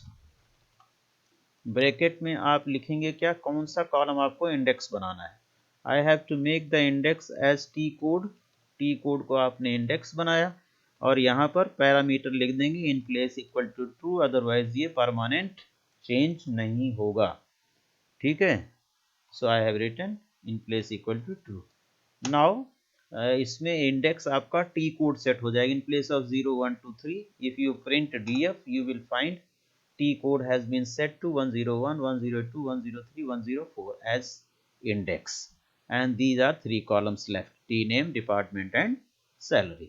bracket में आप लिखेंगे क्या, कौन सा कॉलम आपको इंडेक्स बनाना है। I have to make the index as T code को आपने इंडेक्स बनाया और यहाँ पर पैरामीटर लिख देंगे in place equal to true, otherwise ये परमानेंट चेंज नहीं होगा। ठीक है, so I have written in place equal to true. Now इसमें इंडेक्स आपका टी कोड सेट हो जाएगा in place of 0 1 2 3। If you print DF you will find T code has been set to 101, 102, 103, 104 as index, and these are 3 columns left, T name, department and salary.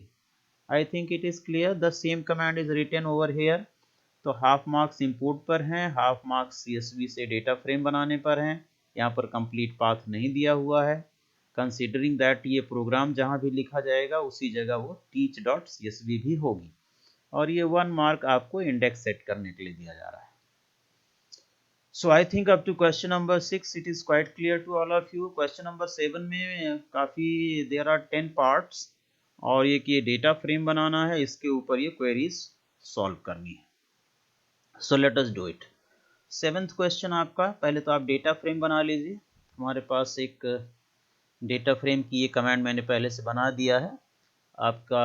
I think it is clear. The same command is written over here. तो half marks import पर हैं, half marks CSV से data frame बनाने पर हैं। यहाँ पर complete path नहीं दिया हुआ है। कंसिडरिंग दैट ये प्रोग्राम जहाँ भी लिखा जाएगा उसी जगह वो teach.csv भी होगी और ये 1 मार्क आपको इंडेक्स सेट करने के लिए दिया जा रहा है। So I think up to question number 6 it is quite clear to all of you. Question number 7 में काफ़ी देयर आर 10 पार्ट्स और ये कि डेटा फ्रेम बनाना है, इसके ऊपर ये क्वेरीज सॉल्व करनी है। सो let us do it. 7th question आपका, पहले तो आप डेटा फ्रेम बना लीजिए। हमारे पास एक डेटा फ्रेम की ये कमांड मैंने पहले से बना दिया है। आपका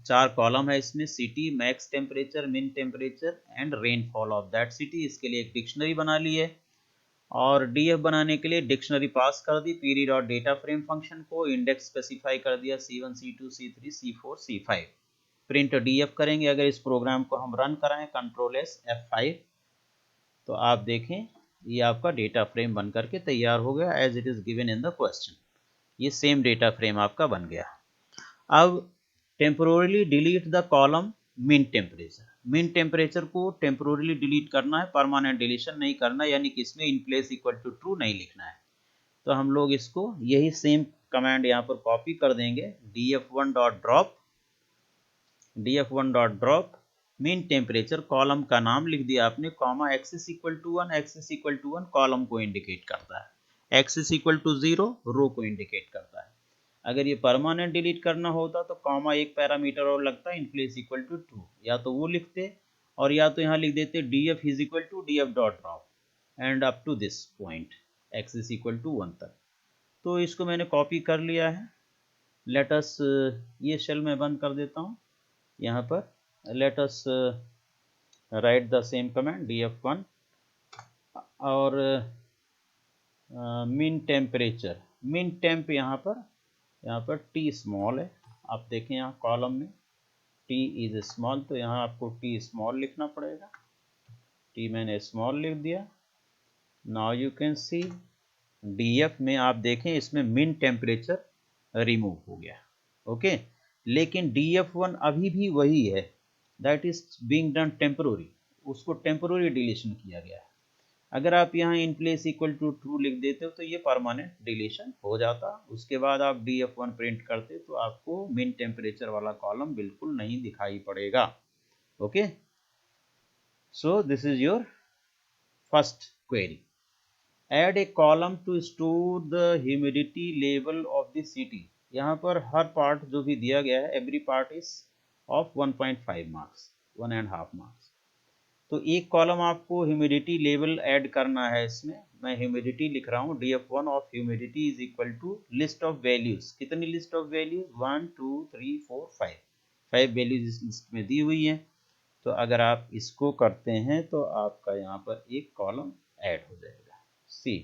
4 कॉलम है इसमें, city, max temperature, min temperature and rainfall of that city. इसके लिए एक डिक्शनरी बना ली है और DF बनाने के लिए डिक्शनरी पास कर दी, पीरियड और डेटा फ्रेम फंक्शन को इंडेक्स स्पेसिफाई कर दिया C1 C2 C3 C4 C5। Print DF करेंगे। अगर इस प्रोग्राम को हम रन कराएं Ctrl S F5 तो आप देखें ये आपका डेटा फ्रेम बन करके तैयार हो गया as it is given in the question. ये सेम डेटा फ्रेम आपका बन गया। अब temporarily delete the column min temperature. Min temperature को टेम्पोरली डिलीट करना है, परमानेंट डिलीशन नहीं करना, यानी कि इसमें in place equal to true नहीं लिखना है। तो हम लोग इसको यही सेम कमांड यहाँ पर कॉपी कर देंगे, df1 dot drop min temperature, column का नाम लिख दिया आपने, comma axis equal to 1, axis equal to 1 column को इंडिकेट करता है, एक्सिस इक्वल टू 0 रो को इंडिकेट करता है। अगर ये परमानेंट डिलीट करना होता तो कॉमा एक पैरामीटर और लगता in place equal to true, या तो वो लिखते और या तो यहाँ लिख देते DF is equal to DF dot drop and up to this point axis equal to 1 तक। तो इसको मैंने कॉपी कर लिया है। लेट अस, ये शेल मैं बंद कर देता हूँ यहाँ पर। Late us right the same command DF1 और मिन टेम्परेचर, मिन टेम्प यहाँ पर T स्मॉल है। आप देखें यहाँ कॉलम में T इज स्मॉल, तो यहाँ आपको T स्मॉल लिखना पड़ेगा। T मैंने स्मॉल लिख दिया। Now you can C DF में आप देखें इसमें मिन टेम्परेचर रिमूव हो गया। ओके, लेकिन DF1 अभी भी वही है, that is being done temporary, उसको टेम्पोररी डिलीशन किया गया है। अगर आप यहाँ in place equal to true लिख देते हो तो ये परमानेंट डिलीशन हो जाता। उसके बाद आप DF1 प्रिंट करते तो आपको मिन टेम्परेचर वाला कॉलम बिल्कुल नहीं दिखाई पड़ेगा। Okay, so this is your first query. Add a column to store the humidity level of the city. यहाँ पर हर पार्ट जो भी दिया गया है, every part is of 1.5 marks, 1.5 marks. तो एक कॉलम आपको ह्यूमिडिटी लेवल ऐड करना है। इसमें मैं ह्यूमिडिटी लिख रहा हूँ, DF1 of humidity is equal to list of values. कितनी लिस्ट ऑफ वैल्यूज, 1 2 3 4 5, 5 वैल्यूज इस लिस्ट में दी हुई हैं। तो अगर आप इसको करते हैं तो आपका यहाँ पर एक कॉलम ऐड हो जाएगा, सी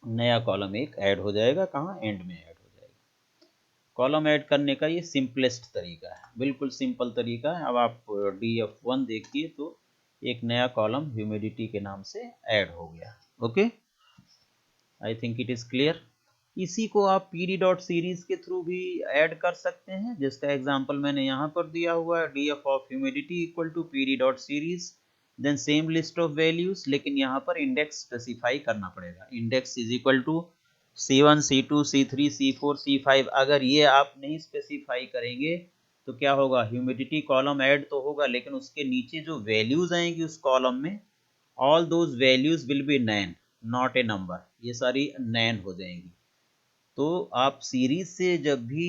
नया कॉलम एक ऐड हो जाएगा। कहाँ, एंड में ऐड हो जाएगा। कॉलम ऐड करने का ये सिंपलेस्ट तरीका है, बिल्कुल सिंपल तरीका है। अब आप DF1 देखिए तो एक नया कॉलम ह्यूमिडिटी के नाम से ऐड हो गया। Okay, I think it is clear. इसी को आप pd.series के थ्रू भी ऐड कर सकते हैं, जिसका एग्जांपल मैंने यहाँ पर दिया हुआ है, DF of humidity equal to pd.series then same list of values, लेकिन यहाँ पर इंडेक्स स्पेसिफाई करना पड़ेगा। Index is equal to C1 C2 C3 C4 C5। अगर ये आप नहीं स्पेसिफाई करेंगे तो क्या होगा, ह्यूमिडिटी कॉलम ऐड तो होगा लेकिन उसके नीचे जो वैल्यूज आएंगी उस कॉलम में, all those values will be NaN not a number, ये सारी नैन हो जाएंगी। तो आप सीरीज से जब भी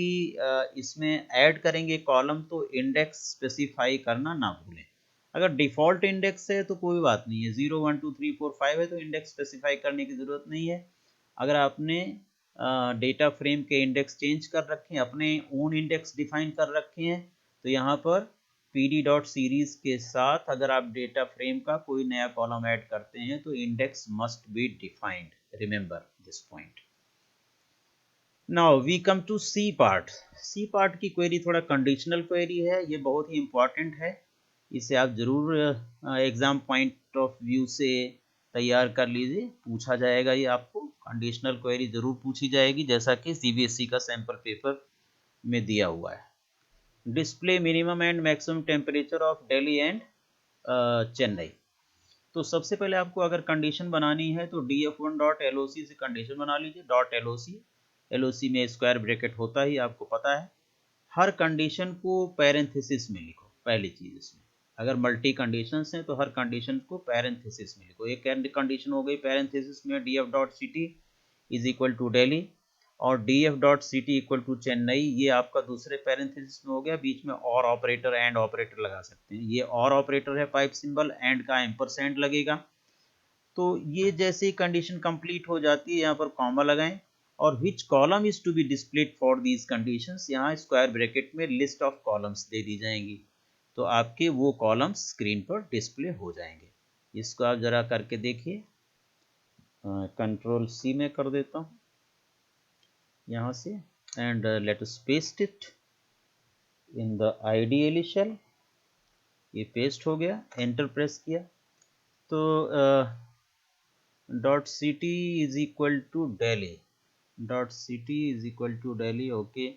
इसमें ऐड करेंगे कॉलम तो इंडेक्स स्पेसिफाई करना ना भूलें। अगर डिफ़ॉल्ट इंडेक्स है तो कोई बात नहीं है, 0 1 2 3 4 5 है तो इंडेक्स स्पेसिफाई करने की ज़रूरत नहीं है। अगर आपने डेटा फ्रेम के इंडेक्स चेंज कर रखे हैं, अपने ओन इंडेक्स डिफाइन कर रखे हैं, तो यहाँ पर pd.series के साथ अगर आप डेटा फ्रेम का कोई नया कॉलम ऐड करते हैं तो index must be defined, remember this point. Now we come to C part. C part की क्वेरी थोड़ा कंडीशनल क्वेरी है, ये बहुत ही इंपॉर्टेंट है, इसे आप जरूर एग्जाम पॉइंट ऑफ व्यू से तैयार कर लीजिए, पूछा जाएगा ये आपको, कंडीशनल क्वेरी जरूर पूछी जाएगी जैसा कि सीबीएसई का सैंपल पेपर में दिया हुआ है। Display minimum and maximum temperature of Delhi and Chennai. तो सबसे पहले आपको अगर कंडीशन बनानी है तो df1.loc से कंडीशन बना लीजिए। .loc में स्क्वायर ब्रैकेट होता ही आपको पता है। हर कंडीशन को पैरेंथेसिस में लिखो, पहली चीज इसमें अगर मल्टी कंडीशंस हैं तो हर कंडीशन को पैरेंथेसिस में लिखो। एक कंडीशन हो गई पैरेंथेसिस में df.ct is equal to Delhi और df.ct इक्वल टू चेन्नई, ये आपका दूसरे पैरेंथेसिस में हो गया। बीच में और ऑपरेटर एंड ऑपरेटर लगा सकते हैं, ये और ऑपरेटर है पाइप सिंबल, एंड का एम्परसेंड लगेगा। तो ये जैसे ही कंडीशन कंप्लीट हो जाती है यहाँ पर कॉमा लगाएं और which column is to be displayed for these conditions, यहाँ स्क्वायर ब्रैकेट में लिस्ट ऑफ कॉलम्स दे दी जाएंगी, तो आपके वो कॉलम्स स्क्रीन पर डिस्प्ले हो जाएंगे। इसको आप जरा करके देखिए, कंट्रोल सी में कर देता हूँ यहाँ से and let us paste it in the IDLE shell. ये पेस्ट हो गया, एंटर प्रेस किया तो .ct is equal to Delhi, .ct is equal to Delhi, okay.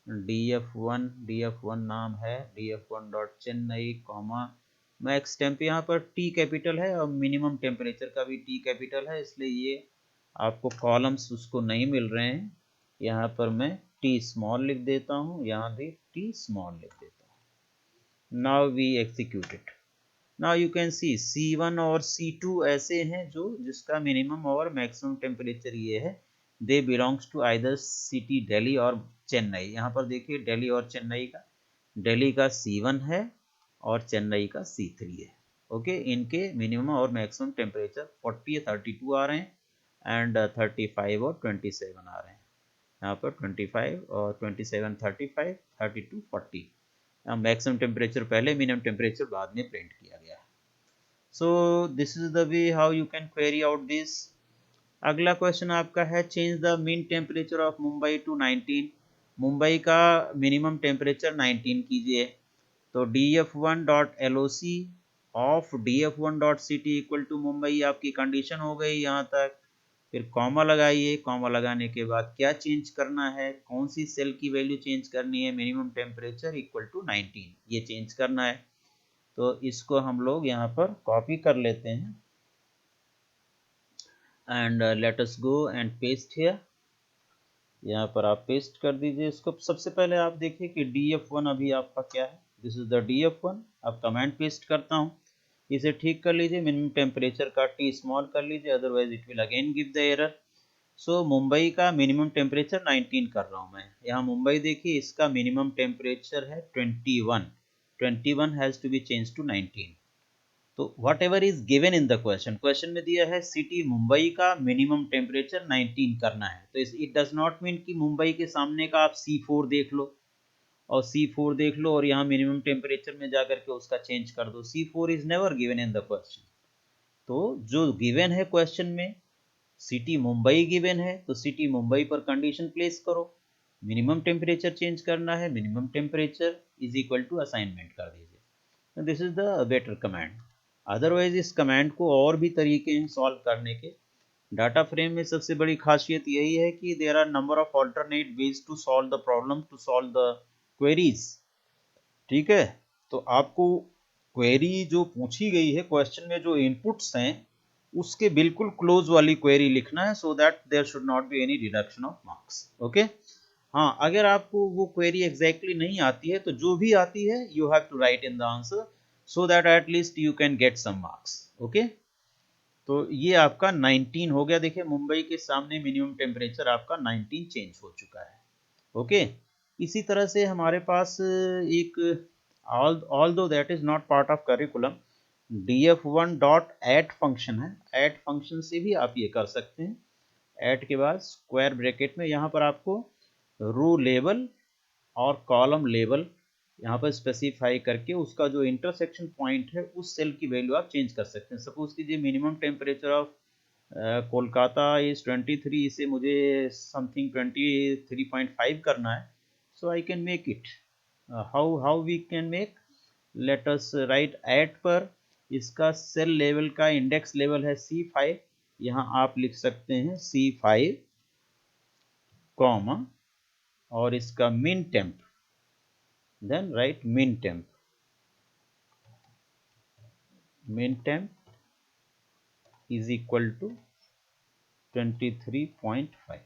df1 नाम है, df1 dot Chennai comma max temp, यहाँ पर टी कैपिटल है और मिनिमम टेम्परेचर का भी टी कैपिटल है, इसलिए ये आपको कॉलम्स उसको नहीं मिल रहे हैं। यहाँ पर मैं टी स्मॉल लिख देता हूँ, यहाँ भी टी स्मॉल लिख देता हूँ। Now we execute it. Now you can see C1 और C2 ऐसे हैं जो जिसका मिनिमम और मैक्सिमम टेम्परेचर ये है, they belongs to either city Delhi और चेन्नई। यहाँ पर देखिए दिल्ली और चेन्नई का, दिल्ली का C1 है और चेन्नई का C3 है, ओके। इनके मिनिमम और मैक्सिमम टेम्परेचर 40 32 आ रहे हैं एंड 35 और 27 आ रहे हैं। यहाँ पर 25 और 27 35 32 40, मैक्सिमम टेम्परेचर पहले, मिनिमम टेम्परेचर बाद में प्रिंट किया गया है। So this is the way how you can query out this. अगला क्वेश्चन आपका है change the mean temperature of Mumbai to 19। Mumbai का मिनिमम टेम्परेचर 19 कीजिए, तो df1.loc of df1.ct equal to Mumbai आपकी कंडीशन हो गई यहाँ तक। फिर कॉमा लगाइए, कॉमा लगाने के बाद क्या चेंज करना है, कौन सी सेल की वैल्यू चेंज करनी है, मिनिमम टेम्परेचर इक्वल टू 19 ये चेंज करना है। तो इसको हम लोग यहाँ पर कॉपी कर लेते हैं and let us go and paste here. यहाँ पर आप पेस्ट कर दीजिए इसको। सबसे पहले आप देखिए कि df1 अभी आपका क्या है, दिस इज द df1। अब कमेंट पेस्ट करता हूँ, इसे ठीक कर लीजिए, मिनिमम टेम्परेचर का टी स्मॉल कर लीजिए, otherwise it will again give the error. So Mumbai का मिनिमम टेम्परेचर 19 कर रहा हूँ मैं। यहाँ मुंबई देखिए, इसका मिनिमम टेम्परेचर है 21 has to be change to 19। तो whatever is given in the question, question में दिया है सिटी मुंबई का मिनिमम टेम्परेचर 19 करना है, तो इट डज नॉट मीन कि मुंबई के सामने का आप C4 देख लो और C4 देख लो और यहाँ मिनिमम टेम्परेचर में जाकर के उसका चेंज कर दो। C4 is never given in the question. तो जो गिवन है क्वेश्चन में सिटी मुंबई गिवन है, तो सिटी मुंबई पर कंडीशन प्लेस करो, मिनिमम टेम्परेचर चेंज करना है, minimum temperature is equal to assignment कर दीजिए। This is the better command. Otherwise इस कमांड को और भी तरीके हैं सॉल्व करने के। डाटा फ्रेम में सबसे बड़ी खासियत यही है कि there are number of alternate ways to solve the problem, to solve the queries, ठीक है। तो आपको क्वेरी जो पूछी गई है क्वेश्चन में, जो इनपुट्स हैं उसके बिल्कुल क्लोज वाली क्वेरी लिखना है, so that there should not be any deduction of marks. Okay, हाँ, अगर आपको वो क्वेरी एग्जैक्टली नहीं आती है तो जो भी आती है you have to write in the answer, so that at least you can get some marks. Okay, तो ये आपका 19 हो गया। देखिए मुंबई के सामने मिनिमम टेम्परेचर आपका 19 चेंज हो चुका है। ओके, इसी तरह से हमारे पास एक although that is not part of curriculum, df1 dot at function है। ऐट फंक्शन से भी आप ये कर सकते हैं। ऐट के बाद स्क्वायर ब्रैकेट में यहाँ पर आपको रो लेवल और कॉलम लेवल यहाँ पर स्पेसिफाई करके उसका जो इंटरसेक्शन पॉइंट है उस सेल की वैल्यू आप चेंज कर सकते हैं। सपोज कीजिए minimum temperature of Kolkata is 23, इसे मुझे समथिंग 23.5 करना है, so I can make it. How we can make, let us write at पर इसका सेल लेवल का इंडेक्स लेवल है C5, यहाँ आप लिख सकते हैं C5 कॉमा और इसका मिन temp, then write min temp is equal to 23.5।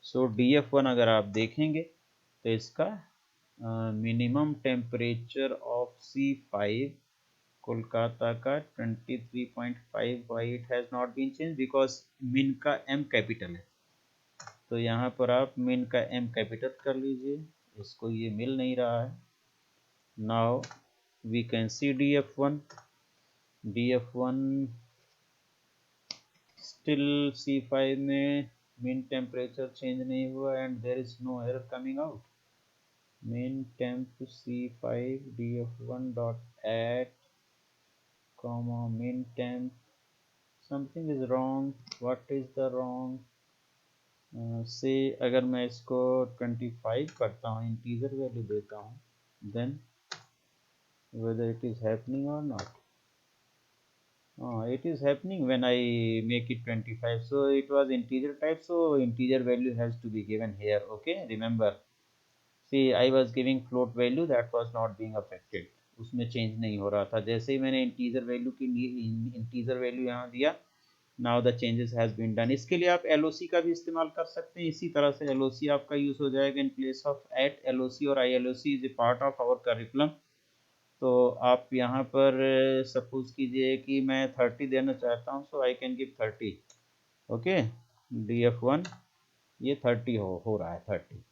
So df1 अगर आप देखेंगे तो इसका minimum temperature of C5 Kolkata का 23.5, why it has not been change because min का m कैपिटल है। तो यहाँ पर आप मिन का m कैपिटल कर लीजिए, इसको ये मिल नहीं रहा है। Now we can see df1 still C5 में मीन टेम्परेचर चेंज नहीं हुआ and there is no error coming out. Mean temp C5 df1 dot at comma mean temp, something is wrong, what is the wrong से अगर मैं इसको 25 करता हूँ, integer value देता हूँ, then whether it is happening or not. It is happening when I make it 25, so it was integer type, so integer value has to be given here. Okay, remember, see I was giving float value, that was not being affected, उसमें change नहीं हो रहा था। जैसे ही मैंने integer value की integer value यहाँ दिया, now the changes has been done. इसके लिए आप LOC का भी इस्तेमाल कर सकते हैं। इसी तरह से LOC आपका यूज हो जाएगा in place of at LOC, और ILOC is a part of our curriculum. तो आप यहाँ पर सपोज कीजिए कि मैं 30 देना चाहता हूँ, so I can give 30। Okay, df1 ये 30 हो रहा है 30।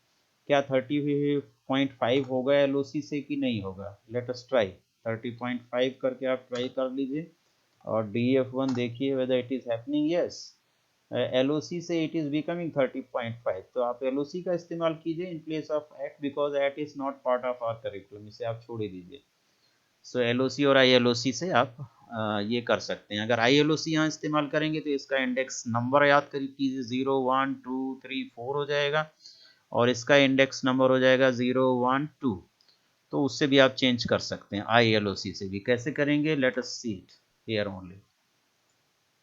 क्या 30.5 होगा LOC से कि नहीं होगा? लेट अस ट्राई 30.5 करके आप ट्राई कर लीजिए और df1 देखिए whether it is happening. Yes, LOC से इट इज बिकमिंग 30.5, तो आप LOC का इस्तेमाल कीजिए in place of at, because at is not part of our curriculum, इसे आप छोड़ ही दीजिए। सो LOC और ILOC से आप ये कर सकते हैं। अगर ILOC यहाँ इस्तेमाल करेंगे तो इसका इंडेक्स नंबर याद कीजिए 0 1 2 3 4 हो जाएगा, और इसका इंडेक्स नंबर हो जाएगा 0 1 2। तो उससे भी आप चेंज कर सकते हैं, ILOC से भी। कैसे करेंगे, let us see it here only.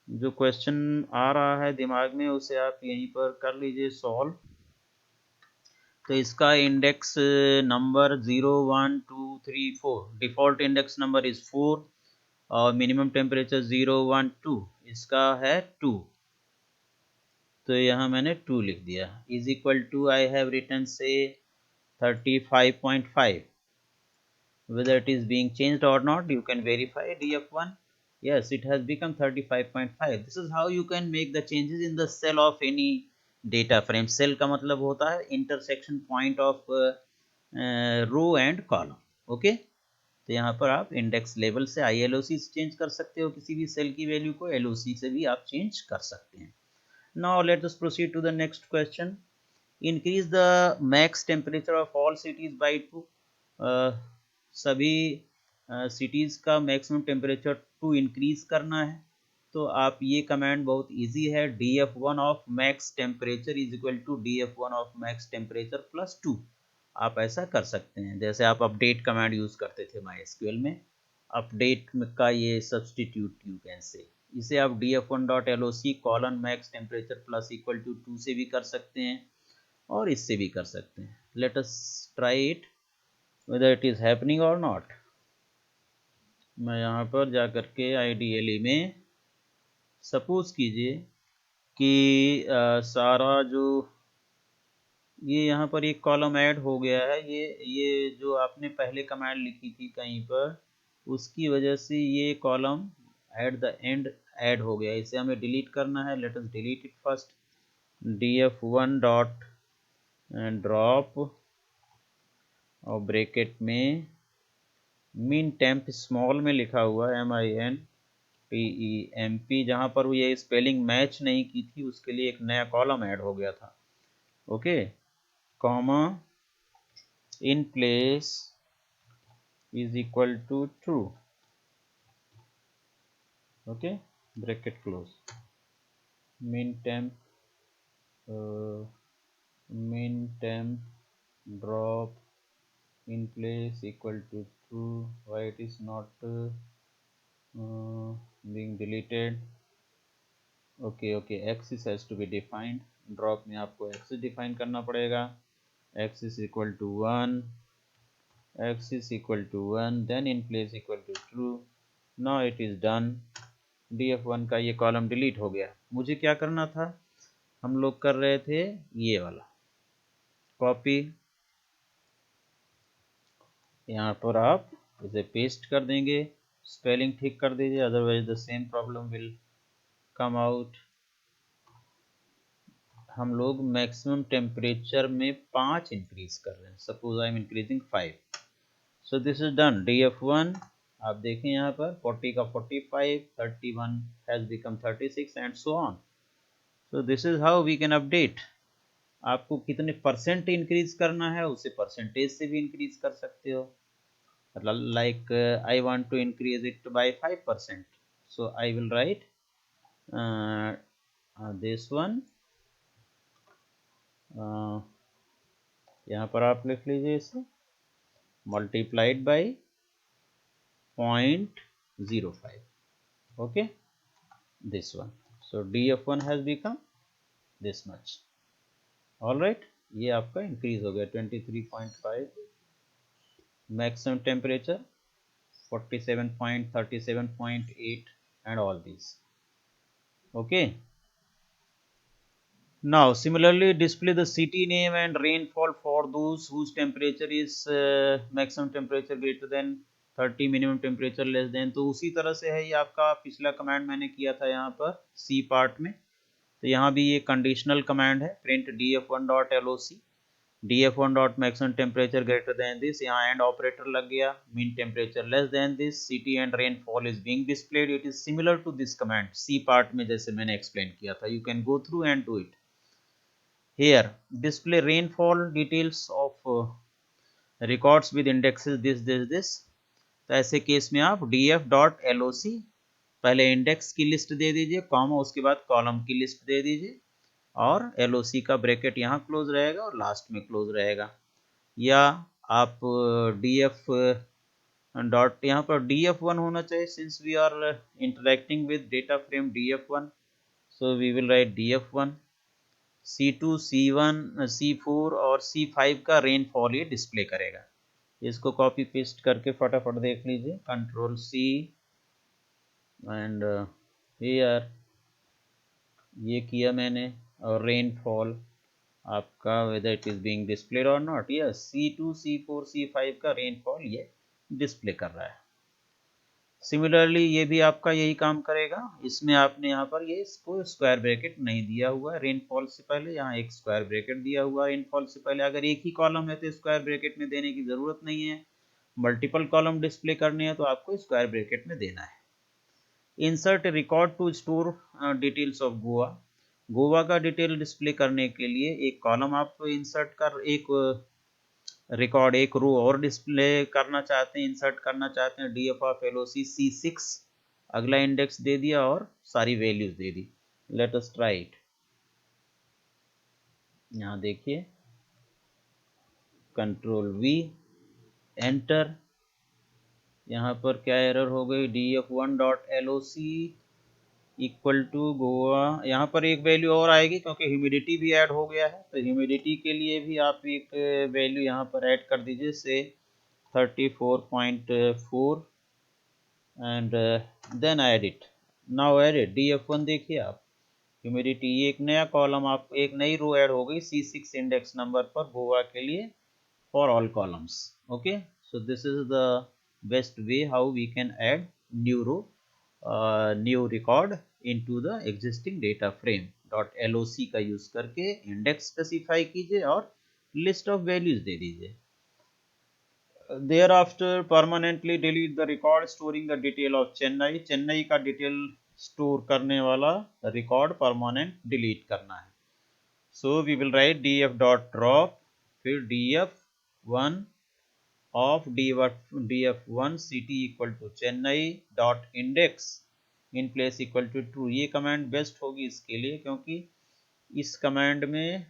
जो क्वेश्चन आ रहा है दिमाग में उसे आप यहीं पर कर लीजिए सॉल्व। तो इसका index number 0 1 2 3 4, default index number is 4 और मिनिमम टेम्परेचर 0 1 2, इसका है 2, तो यहाँ मैंने 2 लिख दिया। Is equal to I have written से 35.5, whether it is being changed or not you can verify df1, yes it has become 35.5। this is how you can make the changes in the cell of any data frame। cell का मतलब होता है intersection point of row and column. Okay, तो यहाँ पर आप index level से ILOC से चेंज कर सकते हो किसी भी सेल की वैल्यू को, LOC से भी आप चेंज कर सकते हैं। Now let us proceed to the next question. Increase the max temperature of all cities by 2। सभी सिटीज का मैक्सिमम टेम्परेचर 2 इंक्रीज करना है। तो आप ये कमांड बहुत इजी है, df1 of max temperature is equal to df1 of max temperature plus 2। आप ऐसा कर सकते हैं जैसे आप अपडेट कमांड यूज करते थे MySQL में, अपडेट का ये सब्सटीट्यूट यू कैन से, इसे आप df1.loc colon max temperature plus equal to 2 से भी कर सकते हैं और इससे भी कर सकते हैं। Late us try it whether it is happening or not। मैं यहाँ पर जा कर के आईडीएलई में सपोज कीजिए कि सारा जो ये यहाँ पर एक कॉलम ऐड हो गया है, ये जो आपने पहले कमांड लिखी थी कहीं पर, उसकी वजह से ये column at the end add हो गया। इसे हमें डिलीट करना है। Let us delete it first. df1 dot drop और ब्रैकेट में min temp स्मॉल में लिखा हुआ है MINTEMP, जहाँ पर ये स्पेलिंग मैच नहीं की थी उसके लिए एक नया कॉलम ऐड हो गया था। Okay, comma in place is equal to true. Okay, bracket close. min temp drop in place equal to true. Why it is not being deleted? Okay, axis has to be defined. drop में आपको axis define करना पड़ेगा। axis equal to 1, axis equal to 1, then in place equal to true. Now it is done. df1 का ये column delete हो गया। मुझे क्या करना था, हम लोग कर रहे थे ये वाला कॉपी, यहाँ पर आप इसे पेस्ट कर देंगे, स्पेलिंग ठीक कर दीजिए, otherwise the same problem will come out. हम लोग मैक्सिमम टेम्परेचर में 5 इंक्रीज कर रहे हैं। Suppose I am increasing 5। So this is done. df1 आप देखें यहाँ पर 40 का 45, 31 has become 36 and so on. So this is how we can update. आपको कितने परसेंट इंक्रीज करना है उसे परसेंटेज से भी इंक्रीज कर सकते हो। like I want to increase it by 5%, so I will write this one, यहाँ पर आप लिख लीजिए इसे multiplied by 0.05. okay, this one. So df1 has become this much. all right, ये आपका इंक्रीज हो गया 23.5, maximum temperature 47, 37.8 and all these. okay, now similarly display the city name and rainfall for those whose temperature is maximum temperature greater than 30, minimum temperature less than। तो उसी तरह से है ये आपका पिछला कमांड मैंने किया था यहाँ पर सी पार्ट में। तो यहाँ भी ये कंडीशनल कमांड है, print df1.loc df1 dot maximum temperature greater than this, यहाँ एंड ऑपरेटर लग गया, mean temperature less than this, city and rainfall is being displayed. It is similar to this command C part में जैसे मैंने explain किया था। You can go through and do it. here display rainfall details of records with indexes this। तो ऐसे case में आप df.loc पहले इंडेक्स की लिस्ट दे दीजिए, कॉमा उसके बाद कॉलम की लिस्ट दे दीजिए, और LOC का ब्रैकेट यहाँ क्लोज रहेगा और लास्ट में क्लोज रहेगा। या आप df डॉट यहाँ पर df1 होना चाहिए, since we are interacting with data frame df1, so we will write df1। C2, C1, C4 और C5 का रेनफॉल ये डिस्प्ले करेगा। इसको कॉपी पेस्ट करके फटाफट देख लीजिए, कंट्रोल C एंड हियर ये किया मैंने, और रेनफॉल आपका weather it is being displayed और not, yes C2, C4, C5 का रेनफॉल ये डिस्प्ले कर रहा है। सिमिलरली ये भी आपका यही काम करेगा। इसमें आपने यहाँ पर ये इसको स्क्वायर ब्रैकेट नहीं दिया हुआ है रेनफॉल से पहले, यहाँ एक स्क्वायर ब्रैकेट दिया हुआ है रेनफॉल से पहले। अगर एक ही कॉलम है तो स्क्वायर ब्रैकेट में देने की जरूरत नहीं है, मल्टीपल कॉलम डिस्प्ले करने हैं तो आपको स्क्वायर ब्रैकेट में देना है। Insert record to store details of Goa. Goa का डिटेल डिस्प्ले करने के लिए एक कॉलम आप इंसर्ट कर, एक रिकॉर्ड, एक रो और डिस्प्ले करना चाहते हैं, इंसर्ट करना चाहते हैं, df.loc C6 अगला इंडेक्स दे दिया और सारी values they the. Late us try it. यहाँ देखिए कंट्रोल V एंटर, यहाँ पर क्या एरर हो गई, df1.loc इक्वल टू गोवा। यहाँ पर एक वैल्यू और आएगी क्योंकि ह्यूमिडिटी भी ऐड हो गया है, तो ह्यूमिडिटी के लिए भी आप एक वैल्यू यहाँ पर ऐड कर दीजिए, से 34.4 and then add it. Now edit df1 देखिए आप, ह्यूमिडिटी, ये एक नया कॉलम, आप एक नई रो ऐड हो गई C6 इंडेक्स नंबर पर गोवा के लिए for all columns. Okay, so this is the best way how we can add new row, new record into the existing data frame. .loc का यूज करके इंडेक्स स्पेसिफाई कीजिए और list of values दे दीजिए। thereafter permanently delete the record storing the detail of Chennai, Chennai का detail store करने वाला record permanent delete करना है। So we will write df dot drop, फिर df1 of df1 city equal to Chennai dot index in place equal to true. ये command best होगी इसके लिए, क्योंकि इस कमांड में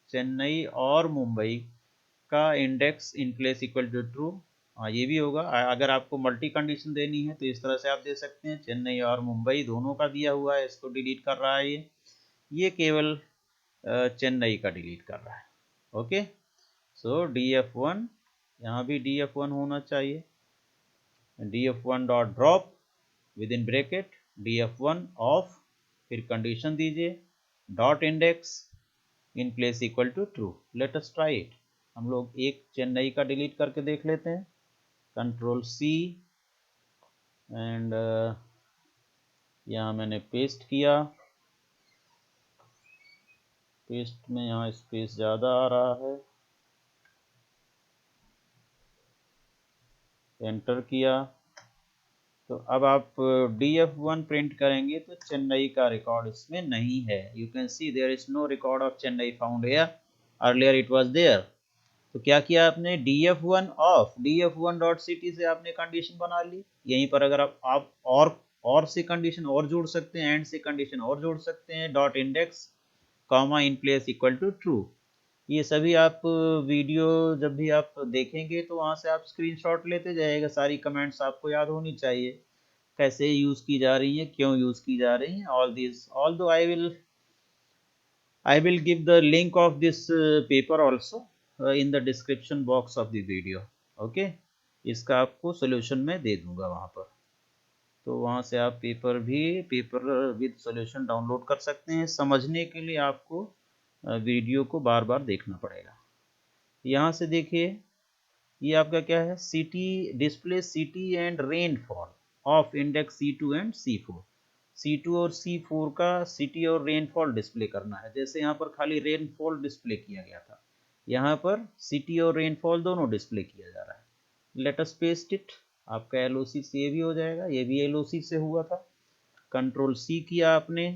चेन्नई और मुंबई का index in place equal to true. ये भी होगा। अगर आपको मल्टी कंडीशन देनी है तो इस तरह से आप दे सकते हैं, चेन्नई और मुंबई दोनों का दिया हुआ है, इसको डिलीट कर रहा है ये केवल चेन्नई का डिलीट कर रहा है। ओके, सो df1, यहाँ भी df1 होना चाहिए, df1 dot drop with in bracket df1 of, फिर कंडीशन दीजिए dot index in place equal to true. Let us try it. हम लोग एक चेन्नई का डिलीट करके देख लेते हैं, कंट्रोल C एंड यहाँ मैंने पेस्ट किया, पेस्ट में यहाँ स्पेस ज़्यादा आ रहा है, एंटर किया। तो अब आप df1 प्रिंट करेंगे तो चेन्नई का रिकॉर्ड इसमें नहीं है। You can see there is no record of Chennai found here, earlier it was there. तो क्या किया आपने, df1 ऑफ df1.ct से आपने कंडीशन बना ली। यहीं पर अगर आप और से कंडीशन और जोड़ सकते हैं, एंड से कंडीशन और जोड़ सकते हैं, dot index comma in place equal to true. ये सभी आप वीडियो जब भी आप देखेंगे तो वहाँ से आप स्क्रीनशॉट लेते जाइएगा, सारी कमेंट्स आपको याद होनी चाहिए कैसे यूज़ की जा रही हैं, क्यों यूज़ की जा रही हैं। All this, although I will give the link of this paper also in the description box of the video. Okay, इसका आपको सोल्यूशन में दे दूंगा वहाँ पर, तो वहाँ से आप पेपर विद सोल्यूशन डाउनलोड कर सकते हैं। समझने के लिए आपको वीडियो को बार बार देखना पड़ेगा। यहाँ से देखिए, ये आपका क्या है, city display city and rainfall of index C2 and C4। C2 और C4 का सिटी और रेनफॉल डिस्प्ले करना है। जैसे यहाँ पर खाली रेनफॉल डिस्प्ले किया गया था, यहाँ पर सिटी और रेनफॉल दोनों डिस्प्ले किया जा रहा है। Late us paste it. आपका LOC से ये भी हो जाएगा, ये भी LOC से हुआ था। कंट्रोल C किया आपने,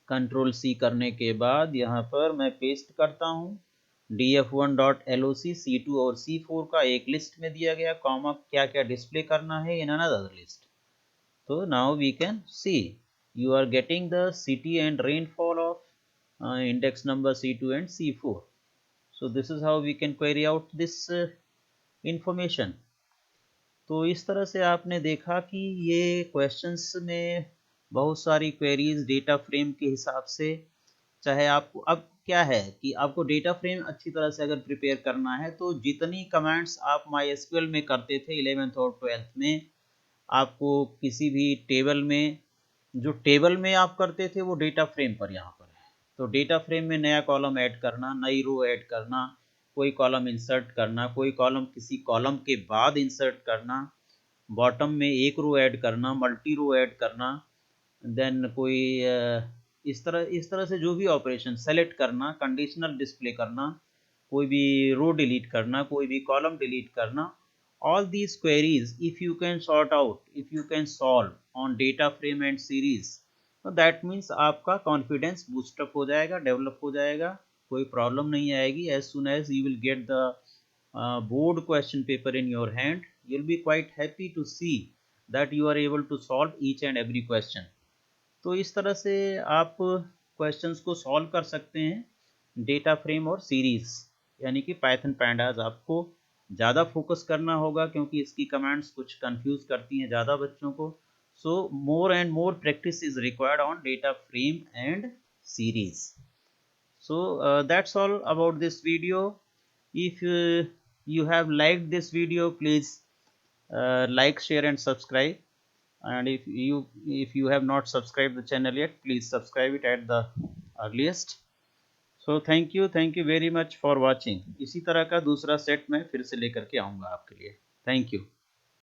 कंट्रोल C करने के बाद यहाँ पर मैं पेस्ट करता हूँ df1.loc C2 और C4 का एक लिस्ट में दिया गया, कॉमा क्या क्या डिस्प्ले करना है इन अनदर लिस्ट। तो now we can see you are getting the city and rainfall of index number C2 and C4. So this is how we can query out this information. तो इस तरह से आपने देखा कि ये क्वेश्चंस में बहुत सारी क्वेरीज डेटा फ्रेम के हिसाब से, चाहे आपको अब क्या है कि आपको डेटा फ्रेम अच्छी तरह से अगर प्रिपेयर करना है तो जितनी कमांड्स आप MySQL में करते थे 11th और 12th में, आपको किसी भी टेबल में, जो टेबल में आप करते थे वो डेटा फ्रेम पर यहाँ पर है। तो डेटा फ्रेम में नया कॉलम ऐड करना, नई रो ऐड करना, कोई कॉलम इंसर्ट करना, कोई कॉलम किसी कॉलम के बाद इंसर्ट करना, बॉटम में एक रो ऐड करना, मल्टी रो ऐड करना, देन कोई इस तरह से जो भी ऑपरेशन सेलेक्ट करना, कंडीशनल डिस्प्ले करना, कोई भी रो डिलीट करना, कोई भी कॉलम डिलीट करना, all these queries if you can sort out, if you can solve on data frame and series, तो that means आपका कॉन्फिडेंस बूस्टअप हो जाएगा, डेवलप हो जाएगा, कोई प्रॉब्लम नहीं आएगी। as soon as you will get the board question paper in your hand, you'll be quite happy to see that you are able to solve each and every question. तो इस तरह से आप क्वेश्चंस को solve कर सकते हैं data frame और सीरीज, यानी कि पाइथन पैंडाज आपको ज़्यादा फोकस करना होगा, क्योंकि इसकी कमांड्स कुछ कंफ्यूज करती हैं ज़्यादा बच्चों को। So more and more practice is required on data frame and series. So that's all about this video. If you have liked this video, please like, share and subscribe. And if you have not subscribed the channel yet, please subscribe it at the earliest. So thank you very much for watching. इसी तरह का दूसरा set मैं फिर से लेकर के आऊँगा आपके लिए। Thank you.